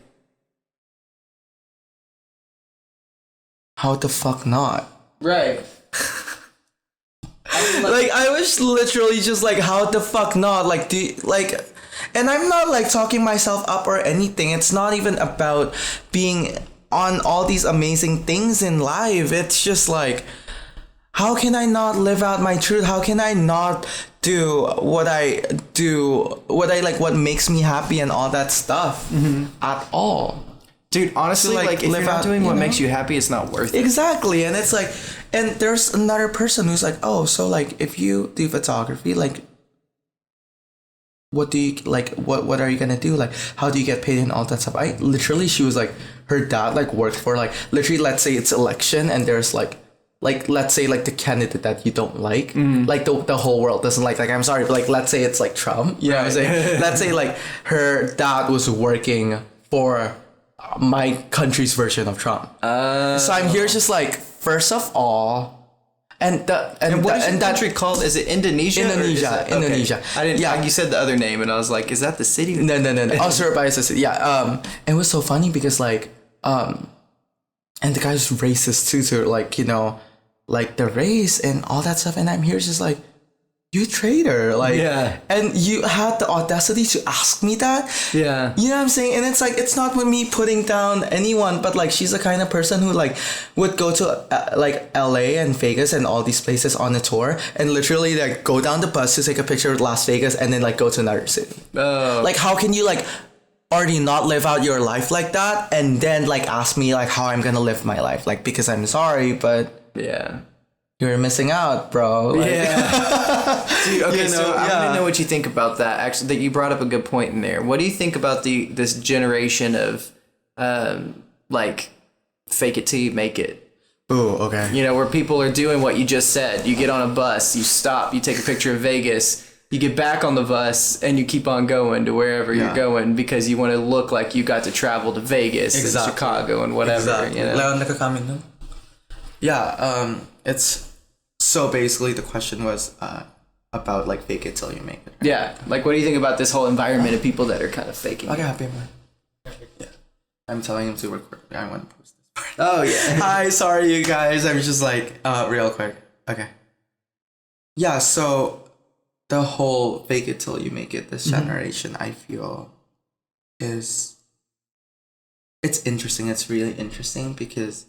how the fuck not? Right. Like I was literally just like, how the fuck not? Like and I'm not like talking myself up or anything. It's not even about being on all these amazing things in life. It's just like, how can I not live out my truth? How can I not do what what makes me happy and all that stuff at all? Dude, honestly, like if you're not doing what makes you happy, it's not worth it. Exactly. And it's like, and there's another person who's like, oh, so like if you do photography, like what do you like, what are you gonna do, like how do you get paid and all that stuff? She was like, her dad like worked for like literally, let's say it's election and there's like let's say like the candidate that you don't like, like the whole world doesn't like I'm sorry, but like let's say it's like Trump, you know what I'm saying? Let's say like her dad was working for my country's version of Trump. So I'm here just like, first of all, and what is the country called? Is it Indonesia? Indonesia. I didn't. Yeah, you said the other name, and I was like, is that the city? No. Surabaya is the city. Yeah. It was so funny because like and the guy's racist too, to like, you know, like the race and all that stuff, and I'm here just like, you traitor, like, yeah. And you had the audacity to ask me that. Yeah. You know what I'm saying? And it's like, it's not with me putting down anyone, but like, she's the kind of person who like would go to like LA and Vegas and all these places on a tour and literally like go down the bus to take a picture with Las Vegas and then like go to another city. Oh. Like, how can you like already not live out your life like that and then like ask me like how I'm gonna live my life? Like, because I'm sorry, but yeah, you're missing out, bro. Like, yeah. Dude, okay, you know, so I want to know what you think about that. Actually, that you brought up a good point in there. What do you think about this generation of like fake it till you make it? Ooh, okay. You know, where people are doing what you just said. You get on a bus, you stop, you take a picture of Vegas, you get back on the bus, and you keep on going to wherever you're going because you want to look like you got to travel to Vegas and Chicago and whatever. Exactly. You know? Yeah, it's so basically the question was about like fake it till you make it. Right? Yeah, like what do you think about this whole environment of people that are kind of faking? Okay, happy man. Yeah, I'm telling him to record. I want to post this part. Oh yeah. Hi, sorry you guys. I'm just like real quick. Okay. Yeah, so the whole fake it till you make it this generation, I feel, it's interesting. It's really interesting because,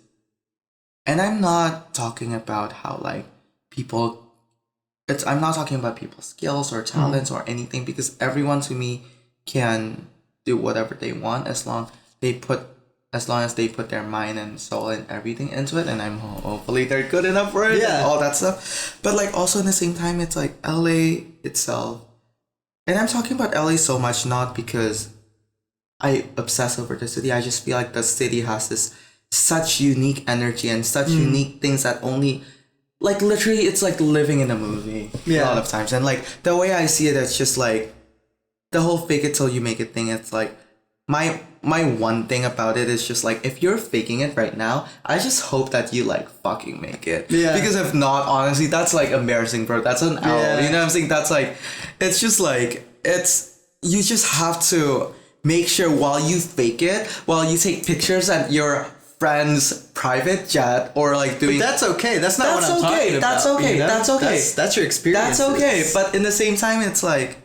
and I'm not talking about how like people. I'm not talking about people's skills or talents or anything because everyone to me can do whatever they want as long as they put their mind and soul and everything into it, and hopefully they're good enough for it. Yeah. And all that stuff. But like also in the same time, it's like LA itself, and I'm talking about LA so much not because I obsess over the city. I just feel like the city has this such unique energy and such unique things that only. Like, literally, it's like living in a movie a lot of times. And, like, the way I see it, it's just, like, the whole fake it till you make it thing, it's, like, my one thing about it is just, like, if you're faking it right now, I just hope that you, like, fucking make it. Yeah. Because if not, honestly, that's, like, embarrassing, bro. That's an L. Yeah. You know what I'm saying? That's, like, it's just, like, you just have to make sure while you fake it, while you take pictures at your friend's private jet or like doing. But that's okay. That's not what I'm talking about. That's okay. You know? That's okay. That's your experience. That's okay. But in the same time, it's like,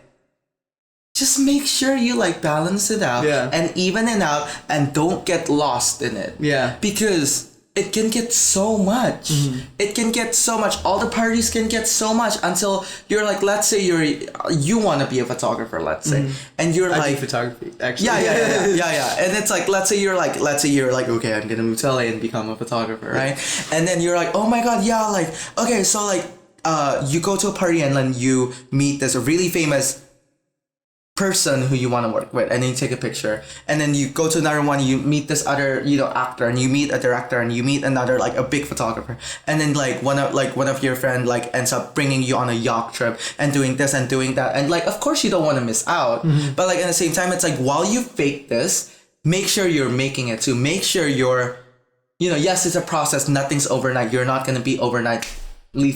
just make sure you like balance it out and even it out and don't get lost in it. Yeah. Because it can get so much. It can get so much. All the parties can get so much until you're like, let's say you want to be a photographer, let's say, and you're I like do photography actually. Yeah. And it's like, let's say you're like, okay, I'm gonna move to LA and become a photographer, right? And then you're like, oh my god, yeah, like, okay, so like, you go to a party and then you meet this really famous person who you want to work with, and then you take a picture, and then you go to another one, you meet this other actor, and you meet a director, and you meet another like a big photographer, and then like one of your friend like ends up bringing you on a yacht trip and doing this and doing that, and like of course you don't want to miss out, but like at the same time it's like while you fake this, make sure you're making it too, make sure you're, yes, it's a process, nothing's overnight, you're not going to be overnight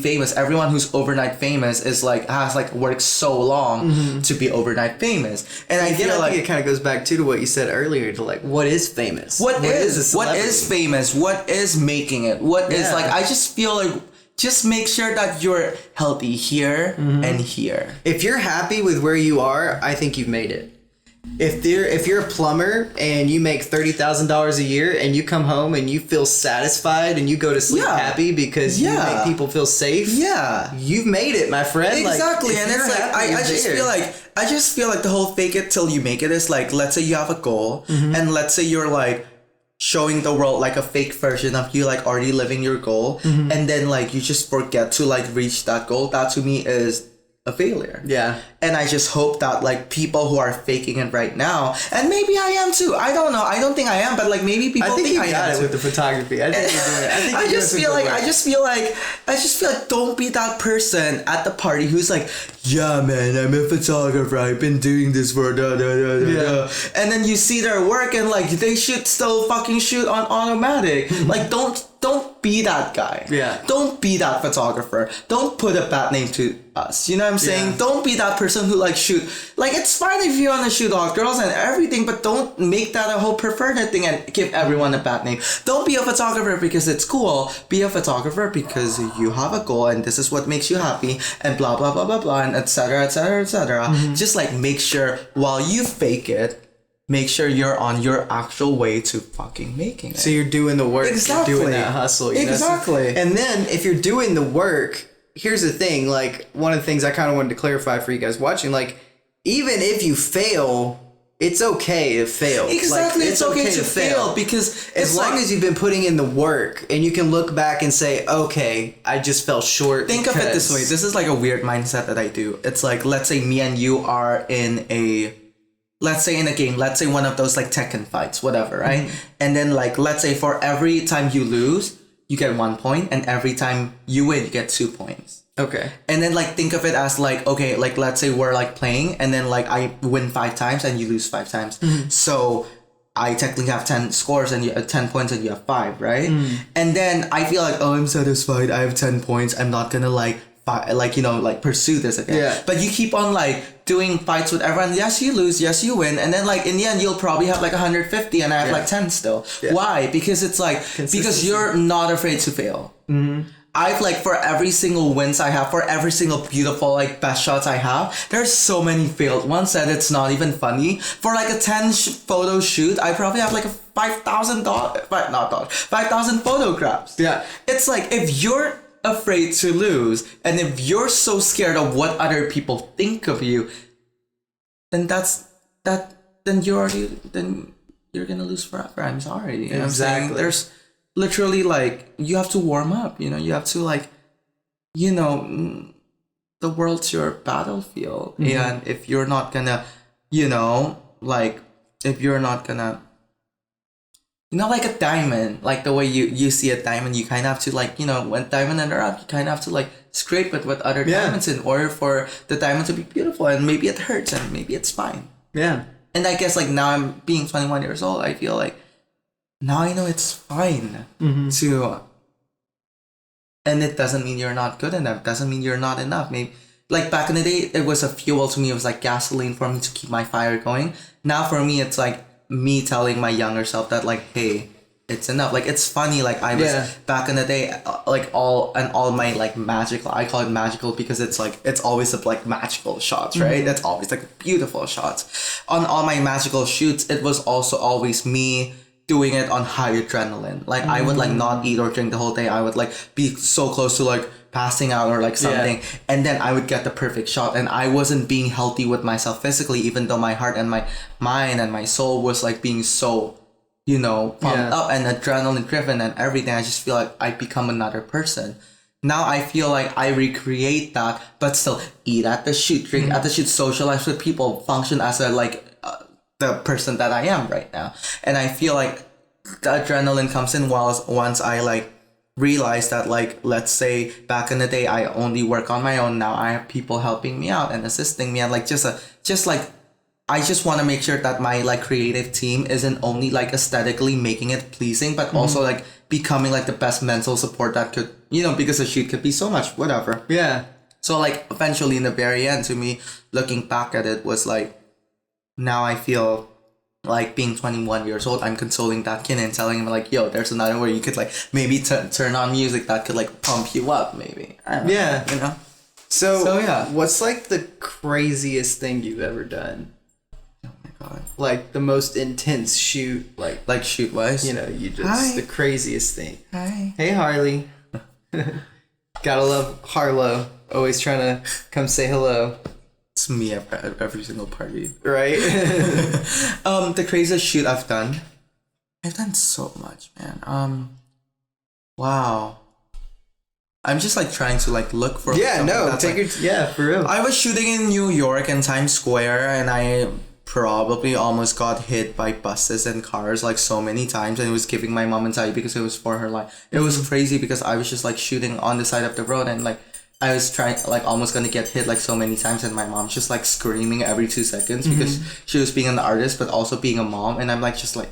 famous. Everyone who's overnight famous is like has like worked so long to be overnight famous. And I feel like it kind of goes back to what you said earlier to like what is famous? What is famous? What is making it? What is like I just feel like just make sure that you're healthy here and here. If you're happy with where you are, I think you've made it. If you're a plumber and you make $30,000 a year and you come home and you feel satisfied and you go to sleep happy because you make people feel safe, you've made it, my friend. Exactly, like, and it's like I just feel like the whole fake it till you make it is like, let's say you have a goal and let's say you're like showing the world like a fake version of you like already living your goal, and then like you just forget to like reach that goal. That to me is a failure. Yeah. And I just hope that like people who are faking it right now, and maybe I am too. I don't know. I don't think I am, but like maybe people think I got am it too. with the photography. I think you're doing it. I just feel like don't be that person at the party who's like, yeah man, I'm a photographer, I've been doing this for and then you see their work and like they should still fucking shoot on automatic. Like don't don't be that guy. Yeah. Don't be that photographer. Don't put a bad name to us. You know what I'm saying? Yeah. Don't be that person who like shoot. Like it's fine if you want to shoot hot girls and everything, but don't make that a whole preferred thing and give everyone a bad name. Don't be a photographer because it's cool. Be a photographer because you have a goal and this is what makes you happy and blah blah blah blah blah and etc etc etc. Just like make sure while you fake it, make sure you're on your actual way to fucking making it. So you're doing the work. Exactly. You're doing that hustle. You know? Exactly. And then if you're doing the work, here's the thing. Like, one of the things I kind of wanted to clarify for you guys watching, like, even if you fail, it's okay to fail. Exactly. Like, it's okay to fail because as long as you've been putting in the work and you can look back and say, okay, I just fell short. Think of it this way. This is like a weird mindset that I do. It's like, let's say me and you are in a... Let's say in a game, let's say one of those like Tekken fights, whatever, right? And then like, let's say for every time you lose, you get 1 point, and every time you win, you get 2 points. Okay. And then like, think of it as like, okay, like let's say we're like playing, and then like I win 5 times and you lose 5 times. So I technically have 10 scores and you 10 points and you have 5, right? And then I feel like, oh, I'm satisfied. I have 10 points. I'm not gonna like pursue this again. Yeah. But you keep on like doing fights with everyone. Yes, you lose. Yes, you win. And then like in the end, you'll probably have like 150 and I have like 10 still. Yeah. Why? Because it's like, because you're not afraid to fail. I've like, for every single wins I have, for every single beautiful like best shots I have, there's so many failed ones that it's not even funny. For like a 10 photo shoot, I probably have like a $5,000 photographs. Yeah. It's like, if you're afraid to lose and if you're so scared of what other people think of you, then then you're gonna lose forever. I'm sorry. You know what I'm saying? There's literally like, you have to warm up, you know, you have to like, you know, the world's your battlefield. And if you're not gonna, you know, like, if you're not gonna, you know, like a diamond, like the way you see a diamond, you kind of have to like, you know, when diamond are up, you kind of have to like scrape it with other diamonds in order for the diamond to be beautiful. And maybe it hurts and maybe it's fine. Yeah. And I guess like now I'm being 21 years old, I feel like now I know it's fine to, and it doesn't mean you're not good enough. Doesn't mean you're not enough. Maybe like back in the day, it was a fuel to me. It was like gasoline for me to keep my fire going. Now for me, it's like me telling my younger self that like, hey, it's enough. Like, it's funny. Like, I was back in the day, like all my like magical, I call it magical because it's like, it's always like magical shots, right? That's always like beautiful shots. On all my magical shoots, it was also always me doing it on high adrenaline. Like, I would like not eat or drink the whole day. I would like be so close to like passing out or like something, and then I would get the perfect shot, and I wasn't being healthy with myself physically, even though my heart and my mind and my soul was like being so, you know, pumped up and adrenaline driven and everything. I just feel like I become another person. Now I feel like I recreate that, but still eat at the shoot, drink at the shoot, socialize with people, function as a like the person that I am right now. And I feel like the adrenaline comes in once I like realize that, like, let's say back in the day I only work on my own. Now I have people helping me out and assisting me, and like I just want to make sure that my like creative team isn't only like aesthetically making it pleasing, but also like becoming like the best mental support that could, you know, because a shoot could be so much whatever. Yeah. So like eventually in the very end, to me, looking back at it was like, now I feel like being 21 years old, I'm consoling that kid and telling him like, yo, there's another way you could like maybe turn on music that could like pump you up, maybe. I don't know, you know? So yeah. What's like the craziest thing you've ever done? Oh my God. Like the most intense shoot, like shoot wise? You know, you just, the craziest thing. Hi. Hey, Harley. Gotta love Harlow. Always trying to come say hello. It's me at every single party. Right? The craziest shoot I've done so much, man. Wow. I'm just like trying to like look for for real. I was shooting in New York in Times Square, and I probably almost got hit by buses and cars like so many times, and it was giving my mom anxiety because it was for her life. It was crazy because I was just like shooting on the side of the road, and like I was trying, like, almost gonna get hit like so many times, and my mom's just like screaming every 2 seconds because she was being an artist but also being a mom, and I'm just like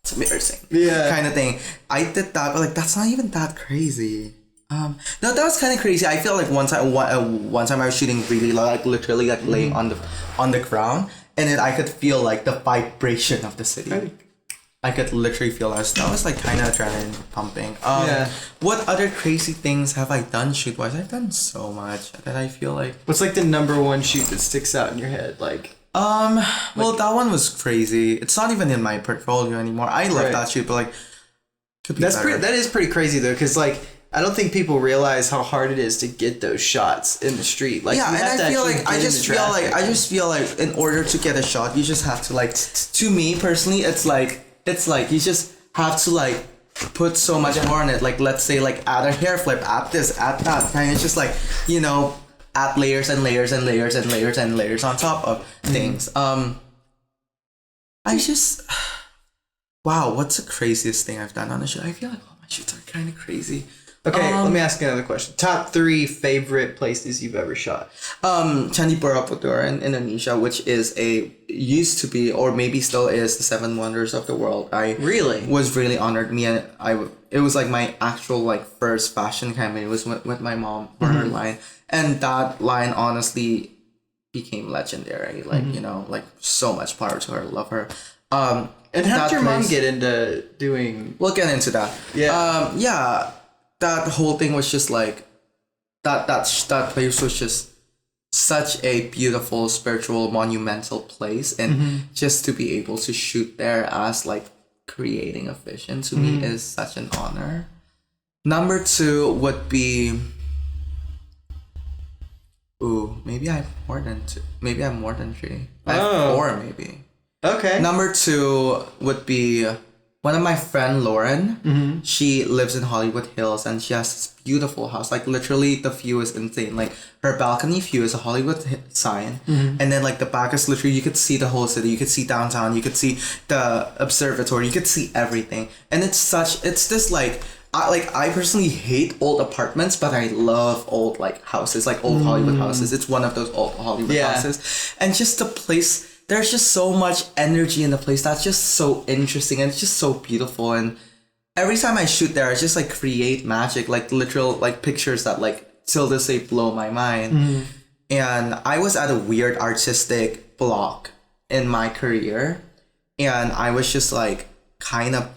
it's embarrassing. Yeah. Kind of thing. I did that, but like that's not even that crazy. No, that was kind of crazy. I feel like one time I was shooting really low, like literally like laying on the ground, and then I could feel like the vibration of the city. I could literally feel that was like kind of adrenaline pumping. What other crazy things have I done shoot wise? I've done so much that I feel like. What's like the number one shoot that sticks out in your head? Like, well, that one was crazy. It's not even in my portfolio anymore. I love that shoot, but like, could be better. That is pretty crazy though, because like I don't think people realize how hard it is to get those shots in the street. Like, yeah, and I just feel like in order to get a shot, you just have to like. To me personally, it's like you just have to like put so much more on it. Like, let's say like add a hair flip, add this, add that, kind of just like, you know, add layers and layers and layers and layers and layers on top of things. I just, wow, what's the craziest thing I've done on a shoot? I feel like all my shoots are kind of crazy. Okay, let me ask you another question. Top 3 favorite places you've ever shot? Candi Borobudur in Indonesia, which used to be, or maybe still is, the 7 Wonders of the World. I really was really honored. It was like my actual like first fashion campaign. It was with my mom for her line, and that line honestly became legendary. Like you know, like so much power to her. Love her. And how did your mom get into doing? We'll get into that. Yeah. That whole thing was just like that place was just such a beautiful, spiritual, monumental place, and just to be able to shoot there as like creating a vision to me is such an honor. Number 2 would be maybe I'm more than 2. Maybe I'm more than 3. I have 4 maybe. Okay. Number 2 would be one of my friend Lauren. She lives in Hollywood Hills, and she has this beautiful house. Like literally, the view is insane. Like her balcony view is a Hollywood sign, and then like the back is literally, you could see the whole city. You could see downtown. You could see the observatory. You could see everything, and it's this like. I personally hate old apartments, but I love old like houses, like old Hollywood houses. It's one of those old Hollywood houses, and just the place. There's just so much energy in the place that's just so interesting, and it's just so beautiful. And every time I shoot there, I just like create magic, like literal like pictures that like till this day blow my mind. And I was at a weird artistic block in my career, and I was just like kind of.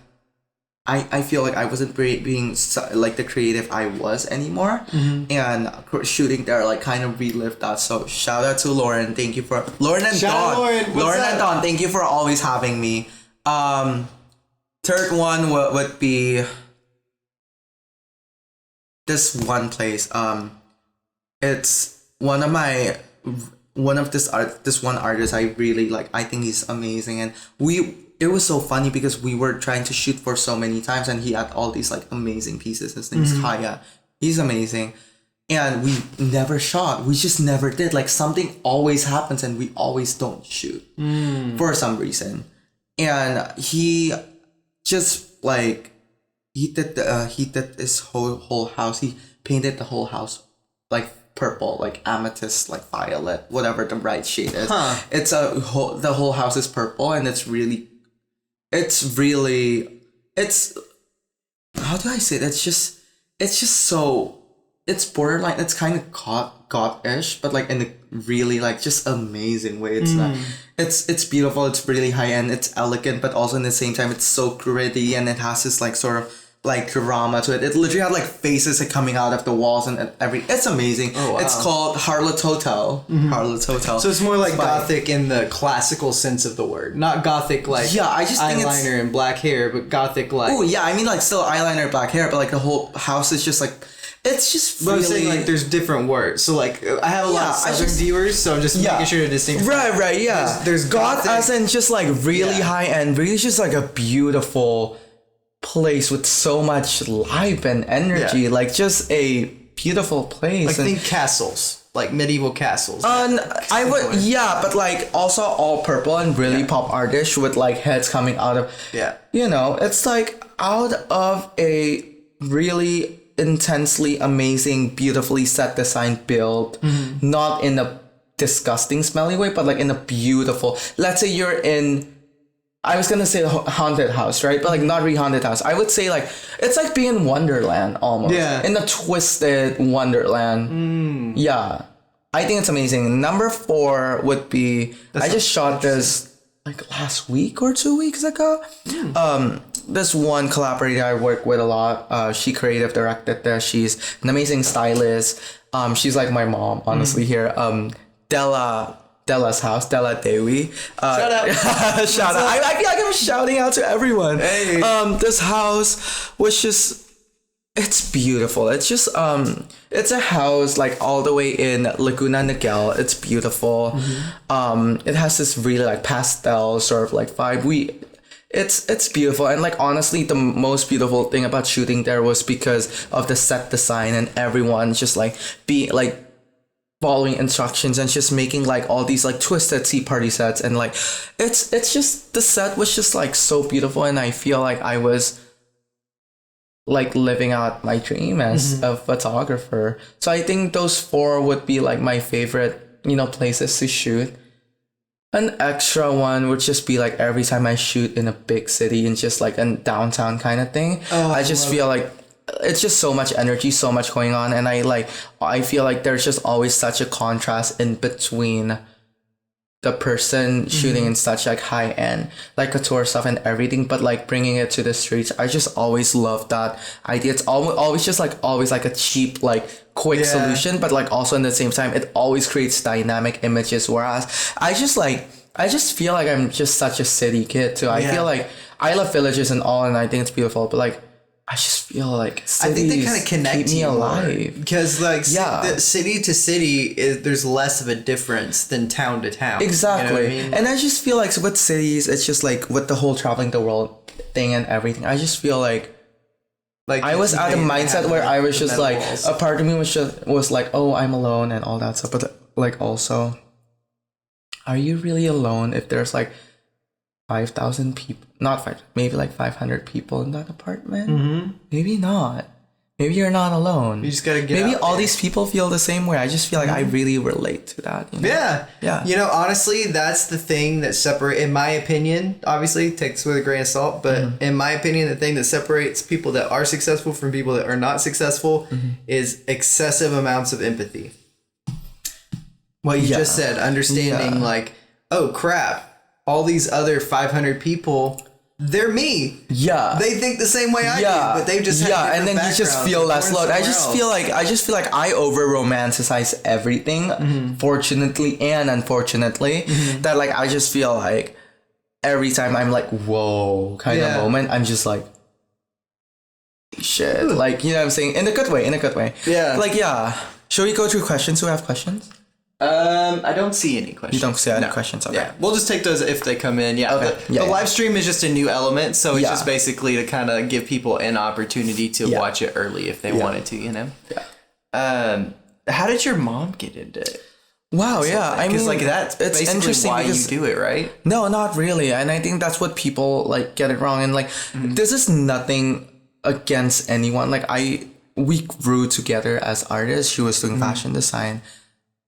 I feel like I wasn't being like the creative I was anymore, and shooting there like kind of relived that. So shout out to Lauren. Thank you for Lauren and Dawn. Lauren and Dawn. Thank you for always having me. Third one would be this one place. It's one of this one artist I really like. I think he's amazing, and it was so funny because we were trying to shoot for so many times, and he had all these like amazing pieces. His name's Kaya. He's amazing. And we never shot. We just never did. Like something always happens and we always don't shoot for some reason. And he just like, he did this whole house. He painted the whole house like purple, like amethyst, like violet, whatever the right shade is. It's the whole house is purple, and it's how do I say it? It's just so, it's borderline, it's kind of goth-ish, but like in a really like just amazing way. It's not, it's beautiful, it's really high end, it's elegant, but also in the same time it's so gritty, and it has this like sort of like drama to it. It literally had like faces like coming out of the walls and it's amazing. Oh, wow. It's called Harlot Hotel. Harlot Hotel. So it's more like gothic in the classical sense of the word. Not gothic like I just think eyeliner and black hair, but gothic like... Oh yeah, I mean like still eyeliner, black hair, but like the whole house is just like... It's just really... I'm saying like there's different words. So like I have a lot of Southern viewers, so I'm just making sure to distinguish. Right, yeah. There's goth as in just like really high end, really just like a beautiful place with so much life and energy, like just a beautiful place. Like think castles, like medieval castles. I would, but like also all purple and really pop artish with like heads coming out of, you know, it's like out of a really intensely amazing, beautifully set design build, not in a disgusting smelly way, but like in a beautiful, let's say you're in I was gonna say haunted house, right? But like not really haunted house. I would say like it's like being in Wonderland almost. Yeah. In the twisted Wonderland. Yeah. I think it's amazing. Number 4 would be I just shot this like last week or 2 weeks ago. This one collaborator I work with a lot. She creative directed this. She's an amazing stylist. She's like my mom, honestly. Here, Della's house, Della Dewi. Shout out! Shout out! I feel like I'm shouting out to everyone. Hey. This house was just. It's beautiful. It's just it's a house like all the way in Laguna Niguel. It's beautiful. It has this really like pastel sort of like vibe. It's beautiful, and like honestly the most beautiful thing about shooting there was because of the set design and everyone just like following instructions and just making like all these like twisted tea party sets, and like it's just the set was just like so beautiful, and I feel like I was like living out my dream as a photographer. So I think those 4 would be like my favorite, places to shoot. An extra one would just be like every time I shoot in a big city and just like a downtown kind of thing. I just feel like it's just so much energy, so much going on, and I feel like there's just always such a contrast in between the person shooting in such like high end like couture stuff and everything, but like bringing it to the streets. I just always love that idea. It's always just like always like a cheap like quick solution, but like also in the same time it always creates dynamic images, whereas I just feel like I'm just such a city kid too. I feel like I love villages and all, and I think it's beautiful, but like I just feel like I think they kind of connect keep me alive because like the city to city there's less of a difference than town to town. Exactly. You know what I mean? And I just feel like with cities, it's just like with the whole traveling the world thing and everything, I just feel like I was at a mindset where I was just like a part of me was like, oh, I'm alone and all that stuff, but like also, are you really alone if there's like 5,000 people, not 5, maybe like 500 people in that apartment? Maybe not. Maybe you're not alone. You just gotta get maybe out all there. these people feel the same way. I just feel like I really relate to that. Yeah. Honestly, that's the thing that separates, in my opinion, obviously take this with a grain of salt, but in my opinion, the thing that separates people that are successful from people that are not successful is excessive amounts of empathy. What you just said, understanding like, oh crap, all these other 500 people, they're me. Yeah. They think the same way I do, but they just have and then you just feel less loved. I just feel like I over romanticize everything, fortunately and unfortunately. That like I just feel like every time I'm like, whoa kind of moment, I'm just like shit. Like, you know what I'm saying? In a good way. Yeah. Like, should we go through questions? Who have questions? I don't see any questions. You don't see any questions? Okay. Yeah, we'll just take those if they come in. Yeah, Okay. The live stream is just a new element, so it's just basically to kind of give people an opportunity to watch it early if they wanted to, Yeah. How did your mom get into it? Wow, I mean, like that's it's basically interesting why because, you do it, right? No, not really, and I think that's what people like get it wrong. And like, this is nothing against anyone. Like we grew together as artists. She was doing fashion design.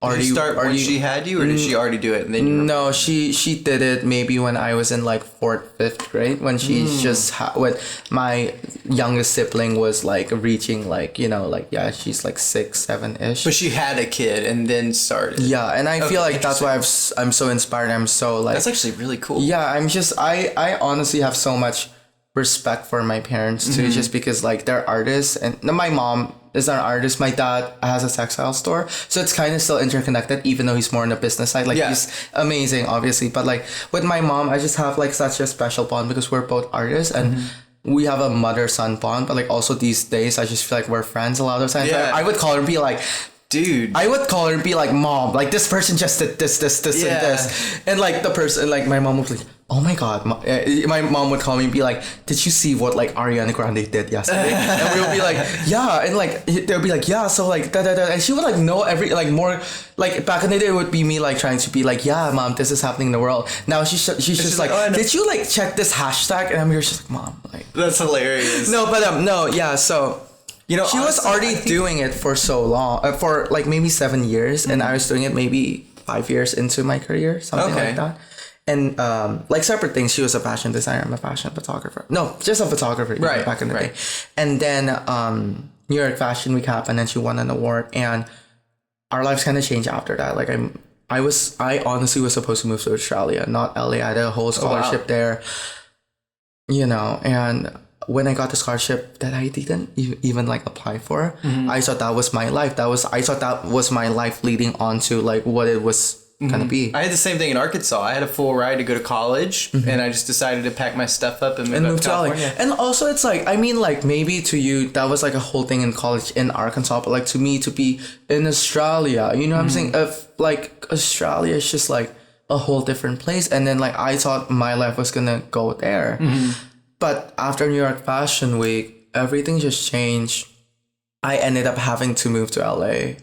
Did you start when she had you, or did she already do it? And then you no, she did it maybe when I was in like 4th, 5th grade, when she just when my youngest sibling was like reaching like, she's like 6, 7-ish. But she had a kid and then started. Yeah, and I feel like that's why I'm so inspired. I'm so like... That's actually really cool. Yeah, I honestly have so much respect for my parents too, just because like they're artists, and my mom is an artist. My dad has a textile store, so it's kind of still interconnected, even though he's more on the business side. Like he's amazing, obviously, but like with my mom, I just have like such a special bond because we're both artists, and we have a mother-son bond. But like also these days, I just feel like we're friends a lot of times. Yeah. I would call her and be like, dude, I would call her and be like, Mom, like this person just did this, and this, and like the person, like my mom was like, oh my god, my mom would call me and be like, did you see what like Ariana Grande did yesterday? And we would be like, yeah, and like they'll be like, yeah, so like da da da, and she would like know every like more like back in the day it would be me like trying to be like, yeah, Mom, this is happening in the world. Now she's just like, oh, did you like check this hashtag? And I'm here just like, Mom, like that's hilarious. No, but no, yeah, so. She was already doing it for so long, for like maybe 7 years, and I was doing it maybe 5 years into my career, something like that. and like separate things. She was a fashion designer. I'm a fashion photographer. No, just a photographer. Right. Back in the day. And then New York Fashion Week happened, and she won an award, and our lives kind of changed after that. Like I honestly was supposed to move to Australia, not LA. I had a whole scholarship there, you know, and when I got the scholarship that I didn't even like apply for, I thought that was my life. I thought that was my life leading on to like what it was gonna be. I had the same thing in Arkansas. I had a full ride to go to college, and I just decided to pack my stuff up and move up to California. And also, it's like, I mean, like maybe to you that was like a whole thing in college in Arkansas, but like to me to be in Australia, you know what I'm saying? If like Australia is just like a whole different place, and then like I thought my life was gonna go there, but after New York Fashion Week, everything just changed. I ended up having to move to LA,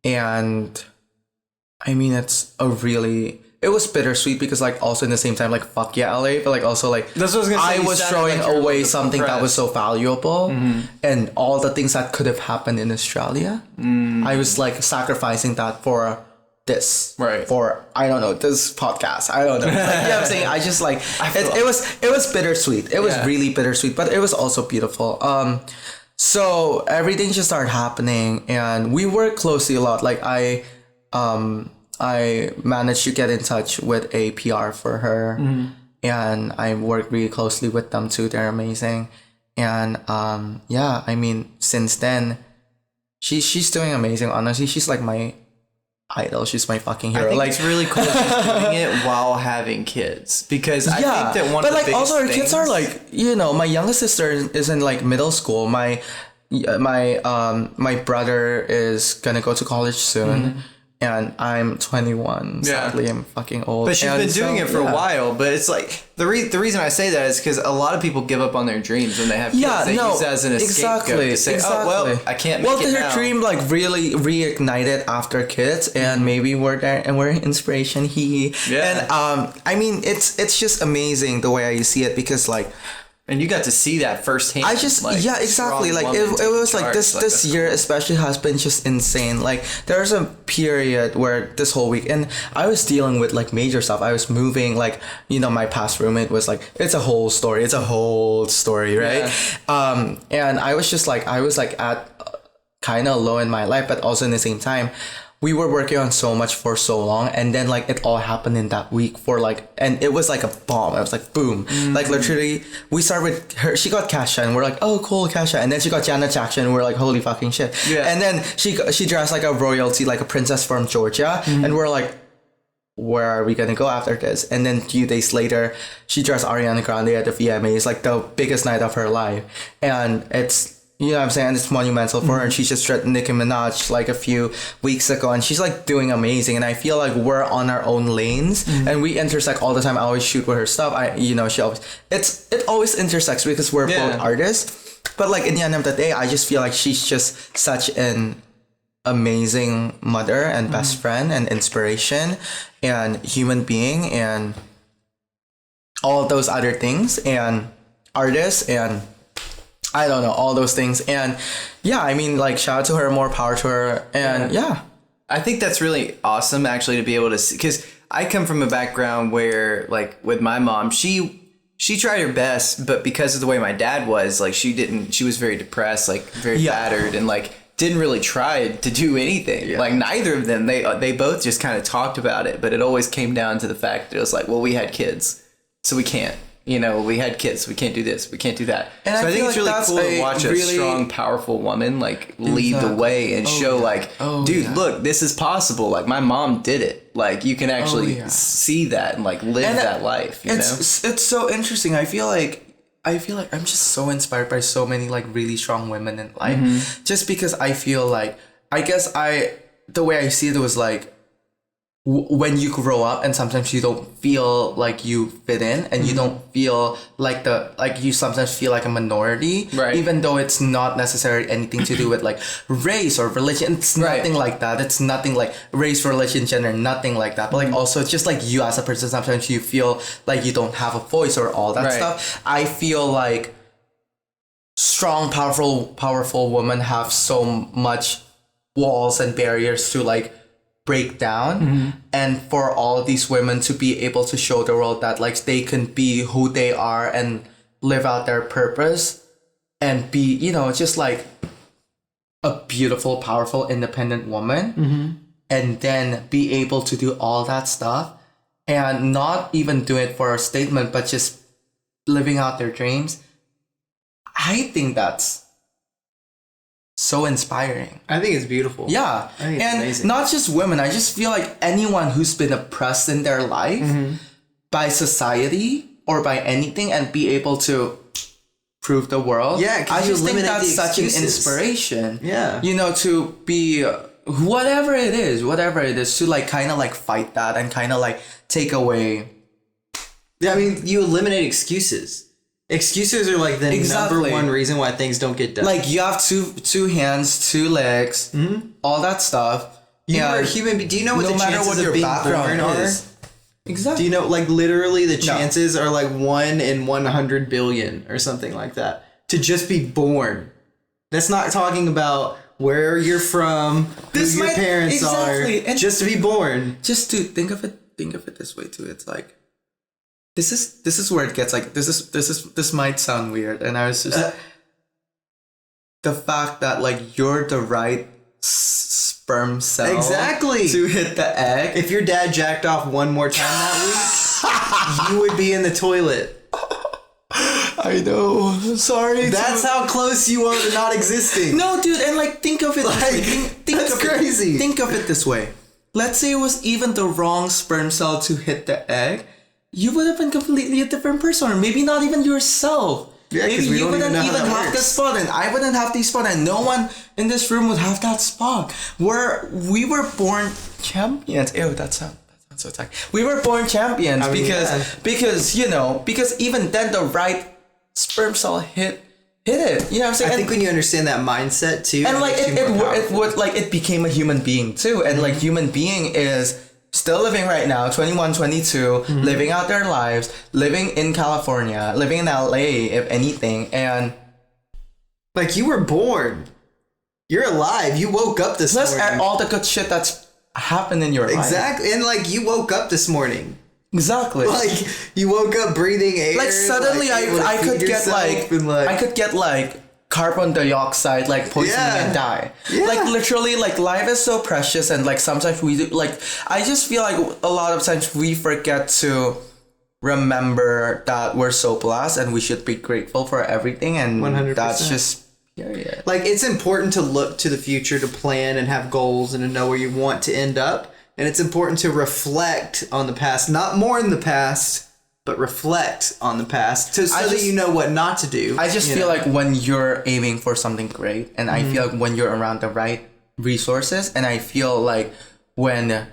and I mean, it was bittersweet because like also in the same time, like fuck yeah, LA, but like also like I was throwing away something that was so valuable and all the things that could have happened in Australia. I was like sacrificing that for this, right? For I don't know, this podcast. I don't know. Like, you know what I'm saying? I just like it was bittersweet. It was really bittersweet, but it was also beautiful. So everything just started happening, and we worked closely a lot. Like I managed to get in touch with a PR for her, and I work really closely with them too. They're amazing, and yeah, I mean, since then, she's doing amazing. Honestly, she's like my idol. She's my fucking hero. I think like it's really cool that she's doing it while having kids, because I think that one of the biggest also our things... kids are like, you know, my youngest sister is in like middle school. My brother is gonna go to college soon. And I'm 21. Sadly, I'm fucking old. But she's been doing it for a while. But it's like the reason I say that is because a lot of people give up on their dreams when they have kids. They use it as an scapegoat to say, oh, well, I can't make it now. Well, her dream like really reignited after kids, and maybe we're there and we're inspiration. And I mean, it's just amazing the way I see it, because like. And you got to see that firsthand. I just, like, yeah, exactly. Like it was like this year especially has been just insane. Like there's a period where this whole week, and I was dealing with like major stuff. I was moving, like, you know, my past roommate was like, it's a whole story, right? And I was just like, I was like at kind of low in my life, but also in the same time, we were working on so much for so long, and then like it all happened in that week for like, and it was like a bomb. It was like boom, like literally we started with her. She got Kasha, and we're like, oh cool, Kasha, and then she got Janet Jackson, and we're like, holy fucking shit. And then she dressed like a royalty, like a princess from Georgia, and we're like, where are we gonna go after this? And then a few days later, she dressed Ariana Grande at the VMAs, like the biggest night of her life, and it's. You know what I'm saying? It's monumental for her. And she just tried Nicki Minaj like a few weeks ago, and she's like doing amazing. And I feel like we're on our own lanes, and we intersect all the time. I always shoot with her stuff. It always intersects because we're both artists. But like in the end of the day, I just feel like she's just such an amazing mother and best friend and inspiration and human being and all those other things and artist and I don't know, all those things. And yeah, I mean, like, shout out to her, more power to her. And yeah. I think that's really awesome, actually, to be able to see, because I come from a background where, like, with my mom, she tried her best, but because of the way my dad was, like, she was very depressed, like, very battered, and, like, didn't really try to do anything. Like, neither of them, they both just kind of talked about it, but it always came down to the fact that it was like, well, we had kids, so we can't. You know, we had kids, we can't do this, we can't do that. And so I think it's really cool to watch a strong, powerful woman, like, lead the way and show, like, dude, look, this is possible. Like, my mom did it. Like, you can actually see that and, like, live that life, you know? It's so interesting. I feel like I'm just so inspired by so many, like, really strong women in life. Just because I feel like, I guess the way I see it was, like, when you grow up and sometimes you don't feel like you fit in and you don't feel like you sometimes feel like a minority, right? Even though it's not necessarily anything to do with like race or religion. It's nothing like that. It's nothing like race, religion, gender, nothing like that. But like also it's just like you as a person, sometimes you feel like you don't have a voice or all that stuff. I feel like strong, powerful women have so much walls and barriers to like break down, and for all of these women to be able to show the world that like they can be who they are and live out their purpose and be, you know, just like a beautiful, powerful, independent woman, and then be able to do all that stuff and not even do it for a statement, but just living out their dreams. I think that's so inspiring. I think it's beautiful. Yeah. I think it's and amazing. not just women. I just feel like anyone who's been oppressed in their life by society or by anything and be able to prove the world. Yeah, 'cause I you just think eliminate that's the such an excuses. inspiration. Yeah. You know, to be whatever it is, to like kind of like fight that and kind of like take away. Yeah, I mean, you eliminate excuses. Excuses are like the Exactly. number one reason why things don't get done. Like you have two hands, two legs, all that stuff. you are a And human being. Do you know what no the matter chances what of your being background born are? is. Exactly. Do you know, like, literally the chances are like 1 in 100 billion or something like that to just be born. That's not talking about where you're from, who your parents exactly. are, And just to be born. just to think of it this way too. It's like this is where it gets like this might sound weird, and I was just the fact that like you're the right sperm cell Exactly. to hit the egg. If your dad jacked off one more time that week, you would be in the toilet. I know. Sorry. That's how close you are to not existing. No, dude, and like think of it this way. Think that's of crazy. Think of it this way. Let's say it was even the wrong sperm cell to hit the egg. You would have been completely a different person, or maybe not even yourself. Yeah, 'cause maybe we you don't even wouldn't know how even that have works. the spot, and I wouldn't have the spot, and no one in this room would have that spot. We were born champions. Ew, that sounds so tacky. We were born champions because even then the right sperm cell hit it. You know what I'm saying? I think when you understand that mindset too, And like makes you more it would like it became a human being too, and like human being is still living right now, 21, 22, living out their lives, living in California, living in LA, if anything, and like you were born, you're alive, you woke up this plus morning. all the good shit that's happened in your life. Exactly, and like you woke up this morning. Exactly. Like you woke up breathing air. Like suddenly able to I feed could get yourself like, and, I could get like carbon dioxide like poisoning Yeah. and die. Yeah. Like literally like life is so precious, and like sometimes we do, like I just feel like a lot of times we forget to remember that we're so blessed and we should be grateful for everything, and 100%. that's just period. like it's important to look to the future, to plan and have goals and to know where you want to end up. And it's important to reflect on the past, not mourn the past, but reflect on the past so that you know what not to do. I just feel like when you're aiming for something great, and I feel like when you're around the right resources, and I feel like when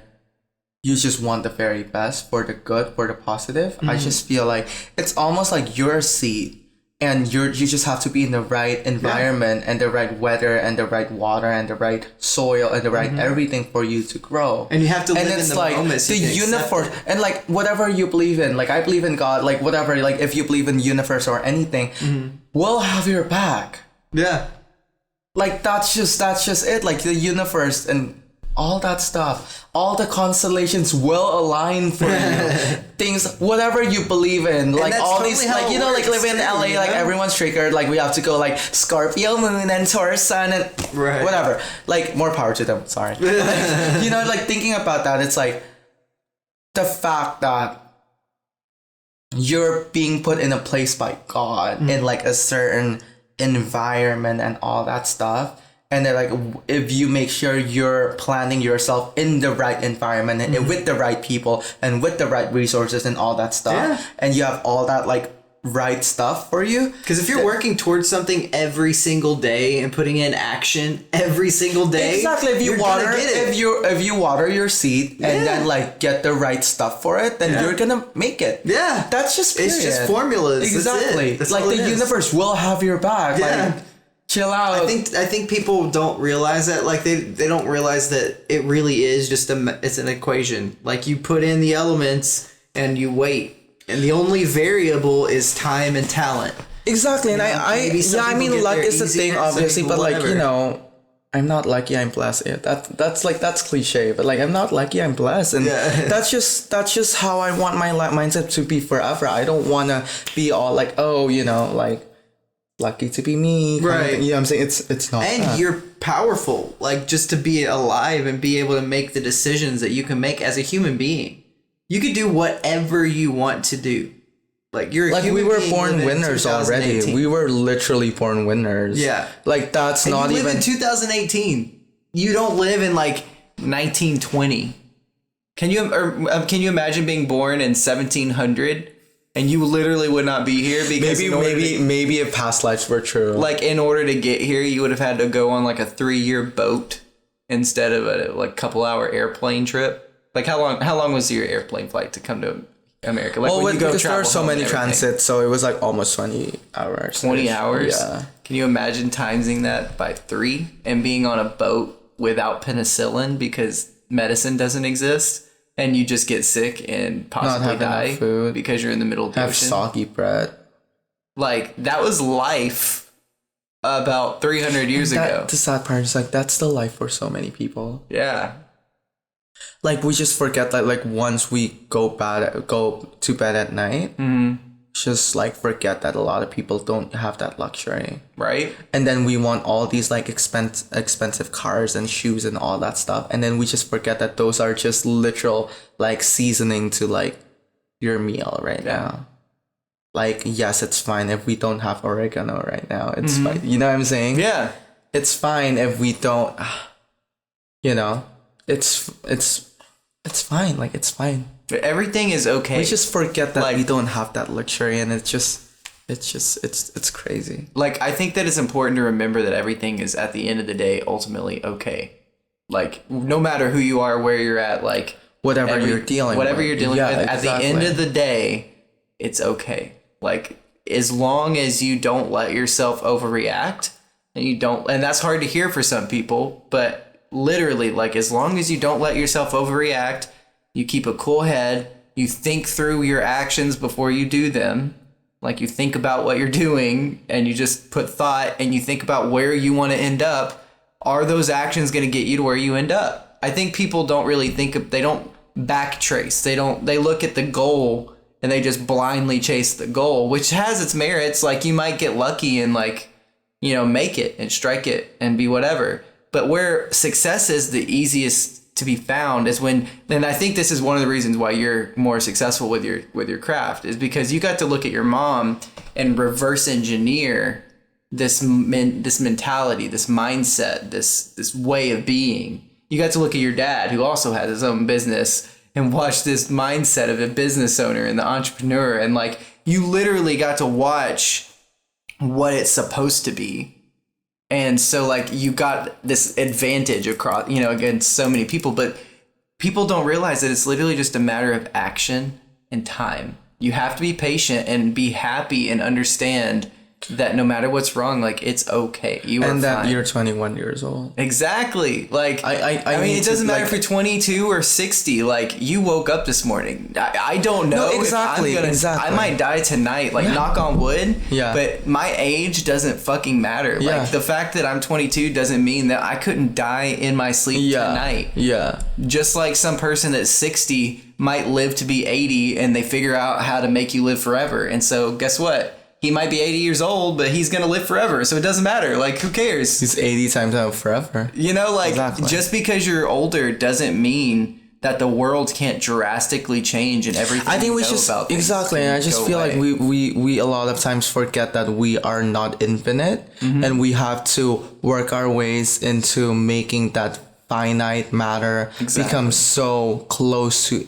you just want the very best for the good, for the positive, I just feel like it's almost like you're a seed, and you just have to be in the right environment and the right weather and the right water and the right soil and the right everything for you to grow. And you have to live and in it's the like moment so the you can accept universe, it. and like whatever you believe in, like I believe in God, like whatever, like if you believe in the universe or anything, we'll have your back. Yeah. Like that's just it. Like the universe and all that stuff, all the constellations will align for you. Things, whatever you believe in, like that's all totally these, how like it you know, like works living in too, LA, you like know? everyone's triggered. Like we have to go like Scorpio moon and Taurus sun and Right. whatever. Like more power to them. Sorry, like, you know, like thinking about that, it's like the fact that you're being put in a place by God in like a certain environment and all that stuff. And then like if you make sure you're planning yourself in the right environment and with the right people and with the right resources and all that stuff, and you have all that like right stuff for you. Because if you're working towards something every single day and putting in action every single day, Exactly. If you you're water, gonna get it. if you water your seed and then like get the right stuff for it, then you're gonna make it. Yeah. That's just period. It's just formulas. That's Exactly. it. That's like all the it is. universe will have your back. Yeah. Like, chill out. I think people don't realize that. Like they don't realize that it really is just it's an equation. Like you put in the elements and you wait, and the only variable is time and talent. Exactly, and maybe some I people mean get luck there is the easier, thing, some obviously, people but like whatever. you know, I'm not lucky, I'm blessed. Yeah, that's cliche, but like I'm not lucky, I'm blessed, and that's just how I want my mindset to be forever. I don't want to be all like, oh, like lucky to be me, right? You know what I'm saying? It's not. And you're powerful, like just to be alive and be able to make the decisions that you can make as a human being. You could do whatever you want to do. Like you're a like human we were being born living in winners already. 2018. We were literally born winners. Yeah. Like that's And not you even. live in 2018. You don't live in like 1920. Can you imagine being born in 1700 and you literally would not be here because maybe if past lives were true. like in order to get here you would have had to go on like a 3-year boat instead of a like couple hour airplane trip. Like how long was your airplane flight to come to America? Like when you go because there travel are so home many and everything. transits, so it was like almost 20 hours. 20 hours? Yeah. Can you imagine timesing that by 3 and being on a boat without penicillin because medicine doesn't exist and you just get sick and possibly die food, because you're in the middle of the have ocean? soggy bread. Like that was life about 300 years ago. The sad part is like that's the life for so many people. Yeah. Like we just forget that like once we go to bed at night, just like forget that a lot of people don't have that luxury. Right? And then we want all these like expensive cars and shoes and all that stuff, and then we just forget that those are just literal like seasoning to like your meal right now. Like yes, it's fine if we don't have oregano right now. It's fine. You know what I'm saying? Yeah. It's fine if we don't. It's fine. Like it's fine. Everything is okay. We just forget that Like- we don't have that luxury, and it's crazy. Like I think that it's important to remember that everything is at the end of the day ultimately okay. Like no matter who you are, where you're at, like Whatever you're dealing with, at the end of the day, it's okay. Like as long as you don't let yourself overreact and that's hard to hear for some people, but literally like as long as you don't let yourself overreact, you keep a cool head, you think through your actions before you do them. Like you think about what you're doing and you just put thought and you think about where you want to end up. Are those actions going to get you to where you end up? I think people don't really they don't backtrace. They look at the goal and they just blindly chase the goal, which has its merits. Like you might get lucky and like, make it and strike it and be whatever. But where success is the easiest to be found is when, and I think this is one of the reasons why you're more successful with your craft, is because you got to look at your mom and reverse engineer this mentality, this mindset, this way of being. You got to look at your dad, who also has his own business, and watch this mindset of a business owner and the entrepreneur, and like you literally got to watch what it's supposed to be. And so like you got this advantage across, against so many people, but people don't realize that it's literally just a matter of action and time. You have to be patient and be happy and understand that no matter what's wrong, like it's okay. You are fine. And that you're 21 years old. Exactly. Like I mean, it doesn't matter like, if you're 22 or 60. Like you woke up this morning. I don't know. No, exactly. I might die tonight. Like knock on wood. Yeah. But my age doesn't fucking matter. Yeah. Like the fact that I'm 22 doesn't mean that I couldn't die in my sleep tonight. Yeah. Just like some person that's 60 might live to be 80 and they figure out how to make you live forever. And so guess what? He might be 80 years old, but he's going to live forever. So it doesn't matter. Like, who cares? He's 80 times out forever. Exactly. Just because you're older doesn't mean that the world can't drastically change and everything. I think we just about exactly. And I just feel like we a lot of times forget that we are not infinite, and we have to work our ways into making that finite matter become so close to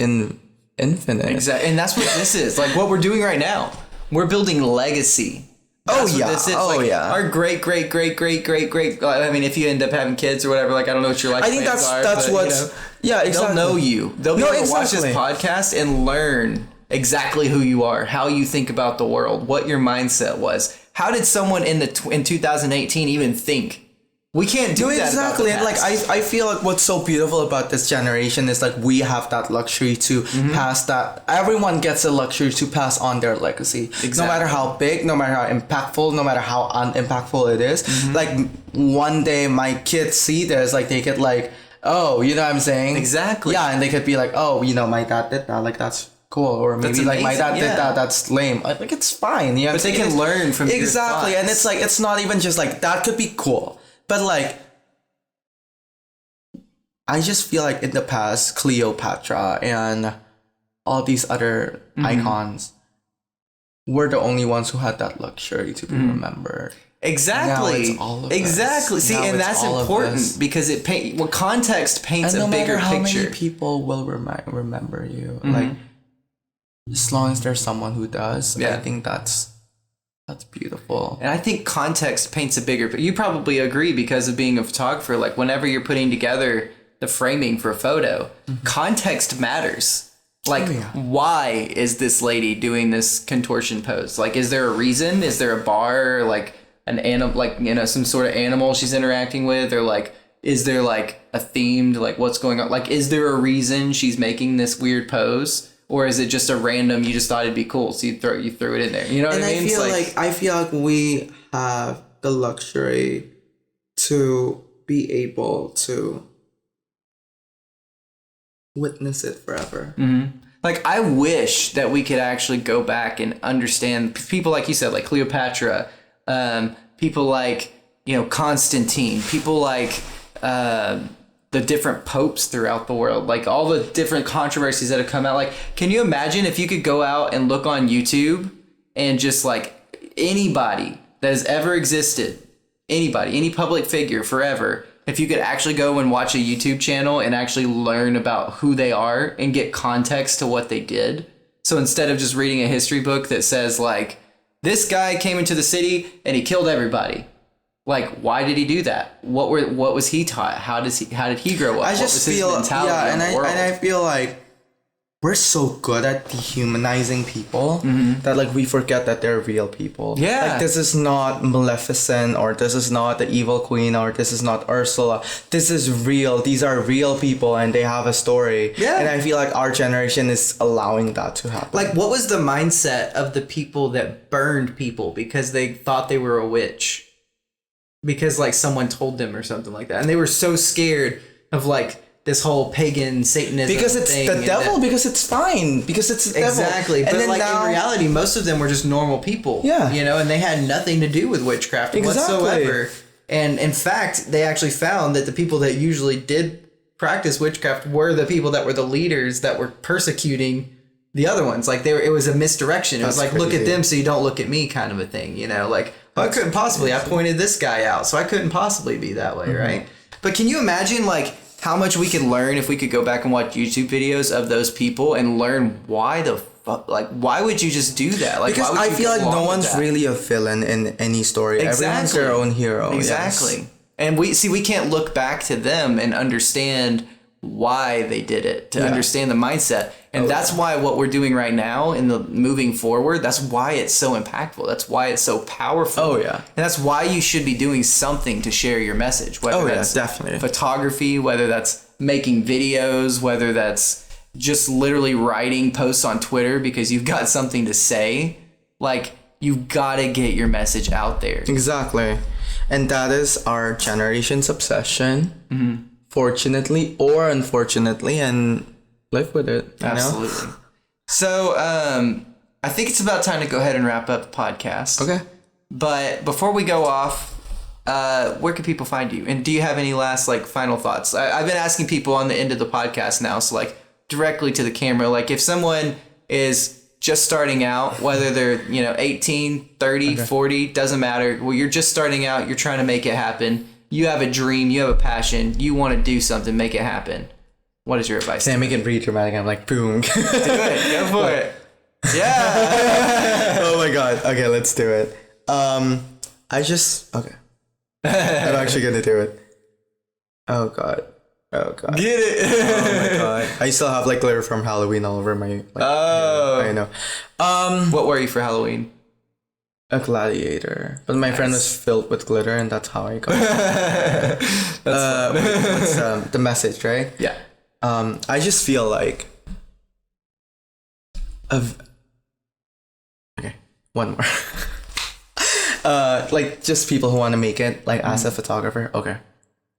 infinite. Exactly. And that's what this is. Like what we're doing right now. We're building legacy. That's what this is. Our great. I mean, if you end up having kids or whatever, like I don't know what your life. I think that's what's. Yeah, exactly. They'll know you. They'll be able to watch this podcast and learn exactly who you are, how you think about the world, what your mindset was. How did someone in 2018 even think We can't do that. Exactly. About the And past. I feel like what's so beautiful about this generation is like we have that luxury to pass that. Everyone gets a luxury to pass on their legacy. Exactly. No matter how big, no matter how impactful, no matter how unimpactful it is. Like one day my kids see this, like they get like, oh, you know what I'm saying? Exactly. Yeah, and they could be like, oh, you know, my dad did that, like that's cool. Or maybe That's like my dad amazing, did that, that's lame. Like it's fine. You know But what I'm they saying? can learn from your exactly, and thoughts. it's like it's not even just like that could be cool. But like I just feel like in the past, Cleopatra and all these other icons were the only ones who had that luxury to be remembered. Exactly. Now it's all of this. Exactly. See, Now and it's that's all of important this. because context paints And no a bigger matter how picture. many people will remember you, like as long as there's someone who does, Yeah. I think that's beautiful. And I think context paints a bigger. You probably agree because of being a photographer. Like whenever you're putting together the framing for a photo, context matters. Like, why is this lady doing this contortion pose? Like, is there a reason? Is there a bar? Like an animal? Like some sort of animal she's interacting with, or like, is there like a themed? Like, what's going on? Like, is there a reason she's making this weird pose? Or is it just a random? You just thought it'd be cool, so you threw it in there. You know what And I mean? I feel like we have the luxury to be able to witness it forever. Like, I wish that we could actually go back and understand people like you said, like Cleopatra, people like Constantine, people like the different popes throughout the world, like all the different controversies that have come out. Like, can you imagine if you could go out and look on YouTube and just like anybody that has ever existed, anybody, any public figure forever, if you could actually go and watch a YouTube channel and actually learn about who they are and get context to what they did. So instead of just reading a history book that says like, this guy came into the city and he killed everybody. Like, why did he do that? What was he taught? How did he grow up? I just feel and I feel like we're so good at dehumanizing people that like we forget that they're real people. Yeah. Like this is not Maleficent, or this is not the evil queen, or this is not Ursula. This is real. These are real people and they have a story. Yeah. And I feel like our generation is allowing that to happen. Like, what was the mindset of the people that burned people because they thought they were a witch? Because like someone told them or something like that, and they were so scared of like this whole pagan Satanism because it's thing the and devil, that- because it's fine, because it's the devil. Exactly, but then like now, in reality, most of them were just normal people. Yeah. and they had nothing to do with witchcraft Exactly. whatsoever. And in fact, they actually found that the people that usually did practice witchcraft were the people that were the leaders that were persecuting the other ones. Like it was a misdirection. It was That's like, look at crazy. them so you don't look at me kind of a thing, like I couldn't possibly, I pointed this guy out, so I couldn't possibly be that way, right? But can you imagine like how much we could learn if we could go back and watch YouTube videos of those people and learn why the fuck, like why would you just do that? Like, because why would I you feel go like along no with one's that? really a villain in any story. Everyone's their own hero. Exactly. Yes. And we can't look back to them and understand why they did it, to understand the mindset. And that's why what we're doing right now in the moving forward, that's why it's so impactful. That's why it's so powerful. Oh, yeah. And that's why you should be doing something to share your message. Whether that's definitely. photography, whether that's making videos, whether that's just literally writing posts on Twitter because you've got something to say. Like, you've got to get your message out there. Exactly. And that is our generation's obsession, fortunately or unfortunately, and live with it. You Absolutely. So, I think it's about time to go ahead and wrap up the podcast. know? Okay. But before we go off, where can people find you? And do you have any last like final thoughts? I've been asking people on the end of the podcast now, so like directly to the camera, like if someone is just starting out, whether they're 18, 30, 40, doesn't matter. Well, you're just starting out, you're trying to make it happen. You have a dream, you have a passion, you want to do something, make it happen. What is your advice? Can I make it really dramatic? I'm like, boom. Do it. Go for it. Yeah. Oh my god. Okay, let's do it. Okay. I'm actually gonna do it. Oh god. Get it. Oh my god. I still have like glitter from Halloween all over my. Like, Oh. I know. What were you for Halloween? a gladiator, but my friend was filled with glitter, and that's how I got. What's the message, right? Yeah. I just feel like. Okay, one more. Like just people who want to make it, like as a photographer. Okay.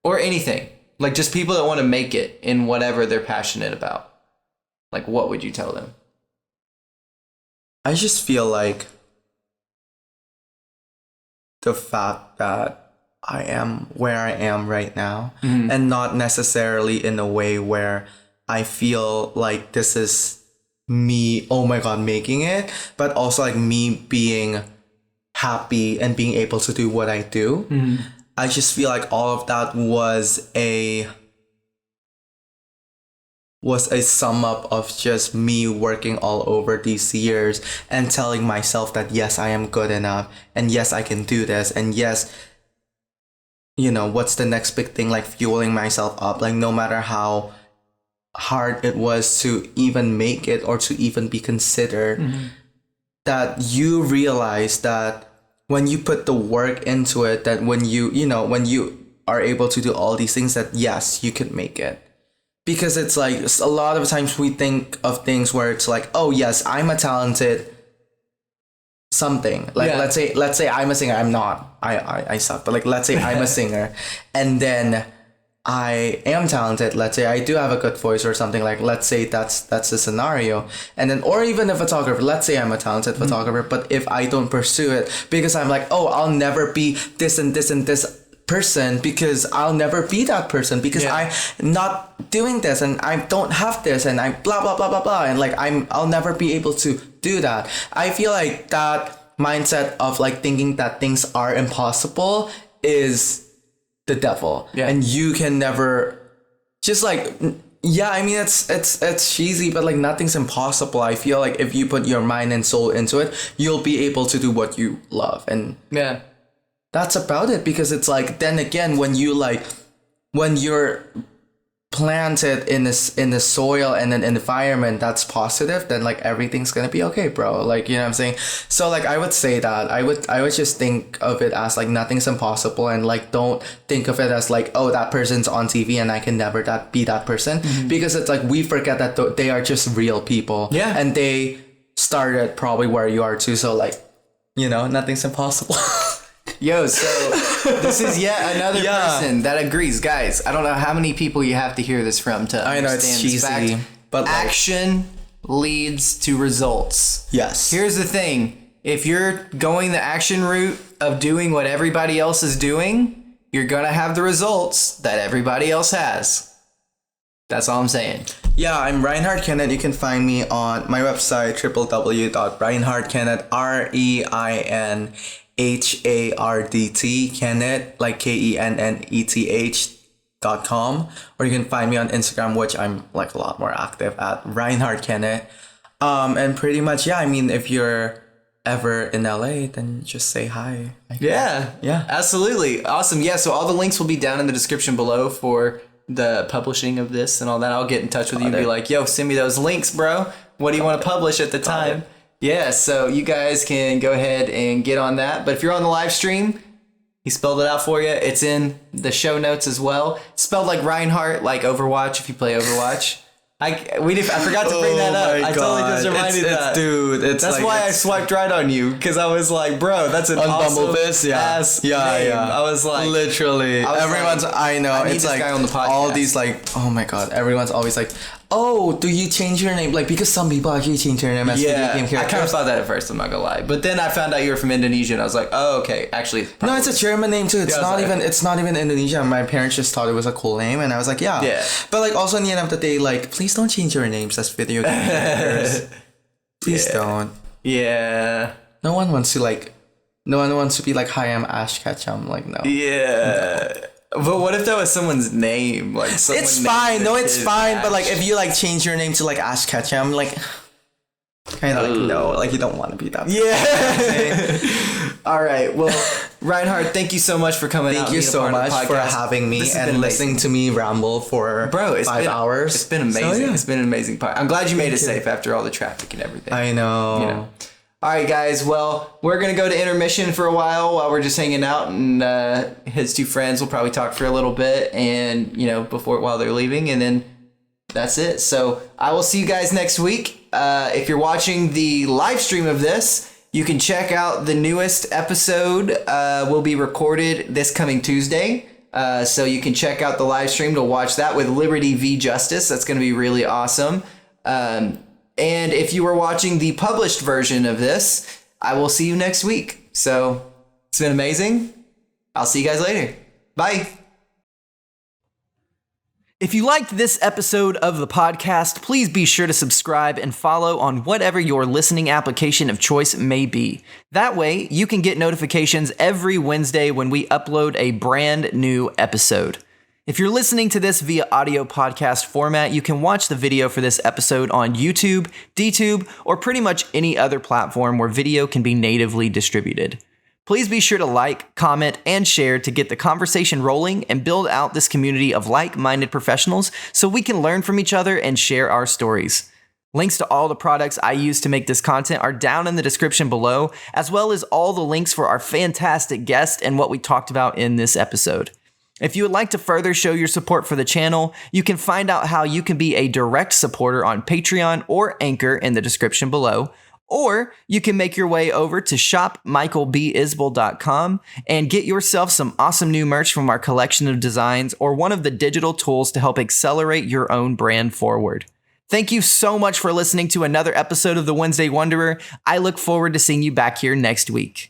Or anything. Like just people that want to make it in whatever they're passionate about. Like what would you tell them? I just feel like the fact that I am where I am right now, and not necessarily in a way where I feel like this is me, oh my god, making it, but also like me being happy and being able to do what I do. I just feel like all of that was a sum up of just me working all over these years and telling myself that yes, I am good enough, and yes, I can do this, and yes, you know, what's the next big thing, like fueling myself up, like no matter how hard it was to even make it or to even be considered, that you realize that when you put the work into it, that when you are able to do all these things, that yes, you can make it. Because it's like a lot of times we think of things where it's like, oh yes, I'm a talented something. Like let's say I'm a singer. I'm not. I suck. But like let's say I'm a singer, and then I am talented. Let's say I do have a good voice or something. Like let's say that's the scenario, and then or even a photographer. Let's say I'm a talented photographer, but if I don't pursue it because I'm like, oh, I'll never be this and this and this person, because I'll never be that person because I'm not doing this and I don't have this and I blah blah blah blah blah, and like I'll never be able to do that. I feel like that mindset of like thinking that things are impossible is the devil, and you can never just like I mean it's cheesy, but like nothing's impossible. I feel like if you put your mind and soul into it, you'll be able to do what you love, and that's about it. Because it's like, then again, when you're planted in the soil and an environment that's positive, then like everything's gonna be okay, bro. Like, you know what I'm saying? So like I would say that I would just think of it as like nothing's impossible, and like don't think of it as like, oh, that person's on TV and I can never be that person, because it's like we forget that they are just real people, and they started probably where you are too. So like, you know, nothing's impossible. Yo, so this is yet another person that agrees. Guys, I don't know how many people you have to hear this from to understand. I know it's cheesy, but like, action leads to results. Yes. Here's the thing. If you're going the action route of doing what everybody else is doing, you're going to have the results that everybody else has. That's all I'm saying. Yeah, I'm Reinhardt Kenneth. You can find me on my website, www.reinhardtkenneth, ReinHardt, Kenneth, like KENNETH.com, or you can find me on Instagram, which I'm like a lot more active at Reinhardt Kenneth. And pretty much, I mean, if you're ever in LA, then just say hi. Yeah, absolutely. Awesome. Yeah, so all the links will be down in the description below for the publishing of this and all that. I'll get in touch with you and be like, yo, send me those links, bro. What do you want to publish at the time? Yeah, so you guys can go ahead and get on that. But if you're on the live stream, he spelled it out for you. It's in the show notes as well. It's spelled like Reinhardt, like Overwatch if you play Overwatch. I forgot to bring that up. I totally just reminded that. That's like, why I swiped right on you, because I was like, bro, that's an awesome ass name. I was like, literally. Everyone's, like, I know. I need it's this like guy on the podcast. All these like, oh my god, everyone's always like, oh, do you change your name? Like, because some people actually change their name as video game characters. I kind of thought that at first, I'm not gonna lie. But then I found out you were from Indonesia, and I was like, oh, okay. Actually, no, it's a German name too. It's not even Indonesian. My parents just thought it was a cool name, and I was like, yeah. But like, also in the end of the day, like, please don't change your names as video game characters. Please don't. Yeah. No one wants to be like, hi, I'm Ash Ketchum. Like, no. Yeah. But what if that was someone's name? Like, it's fine. No, it's fine. Ash. But like, if you like change your name to like Ash Ketchum, like, kind of like, no, like you don't want to be that. Yeah. All right. Well, Reinhardt, thank you so much for coming out. Thank you so much for having me and listening to me ramble for 5 hours. It's been amazing. So, yeah. It's been an amazing part. I'm glad you made it safe after all the traffic and everything. I know. You know. All right, guys. Well, we're going to go to intermission for a while we're just hanging out, and his two friends will probably talk for a little bit and, while they're leaving, and then that's it. So I will see you guys next week. If you're watching the live stream of this, you can check out the newest episode will be recorded this coming Tuesday. So you can check out the live stream to watch that with Liberty v. Justice. That's going to be really awesome. And if you were watching the published version of this, I will see you next week. So it's been amazing. I'll see you guys later. Bye. If you liked this episode of the podcast, please be sure to subscribe and follow on whatever your listening application of choice may be. That way, you can get notifications every Wednesday when we upload a brand new episode. If you're listening to this via audio podcast format, you can watch the video for this episode on YouTube, DTube, or pretty much any other platform where video can be natively distributed. Please be sure to like, comment, and share to get the conversation rolling and build out this community of like-minded professionals so we can learn from each other and share our stories. Links to all the products I use to make this content are down in the description below, as well as all the links for our fantastic guest and what we talked about in this episode. If you would like to further show your support for the channel, you can find out how you can be a direct supporter on Patreon or Anchor in the description below, or you can make your way over to shopmichaelbisbell.com and get yourself some awesome new merch from our collection of designs or one of the digital tools to help accelerate your own brand forward. Thank you so much for listening to another episode of The Wednesday Wanderer. I look forward to seeing you back here next week.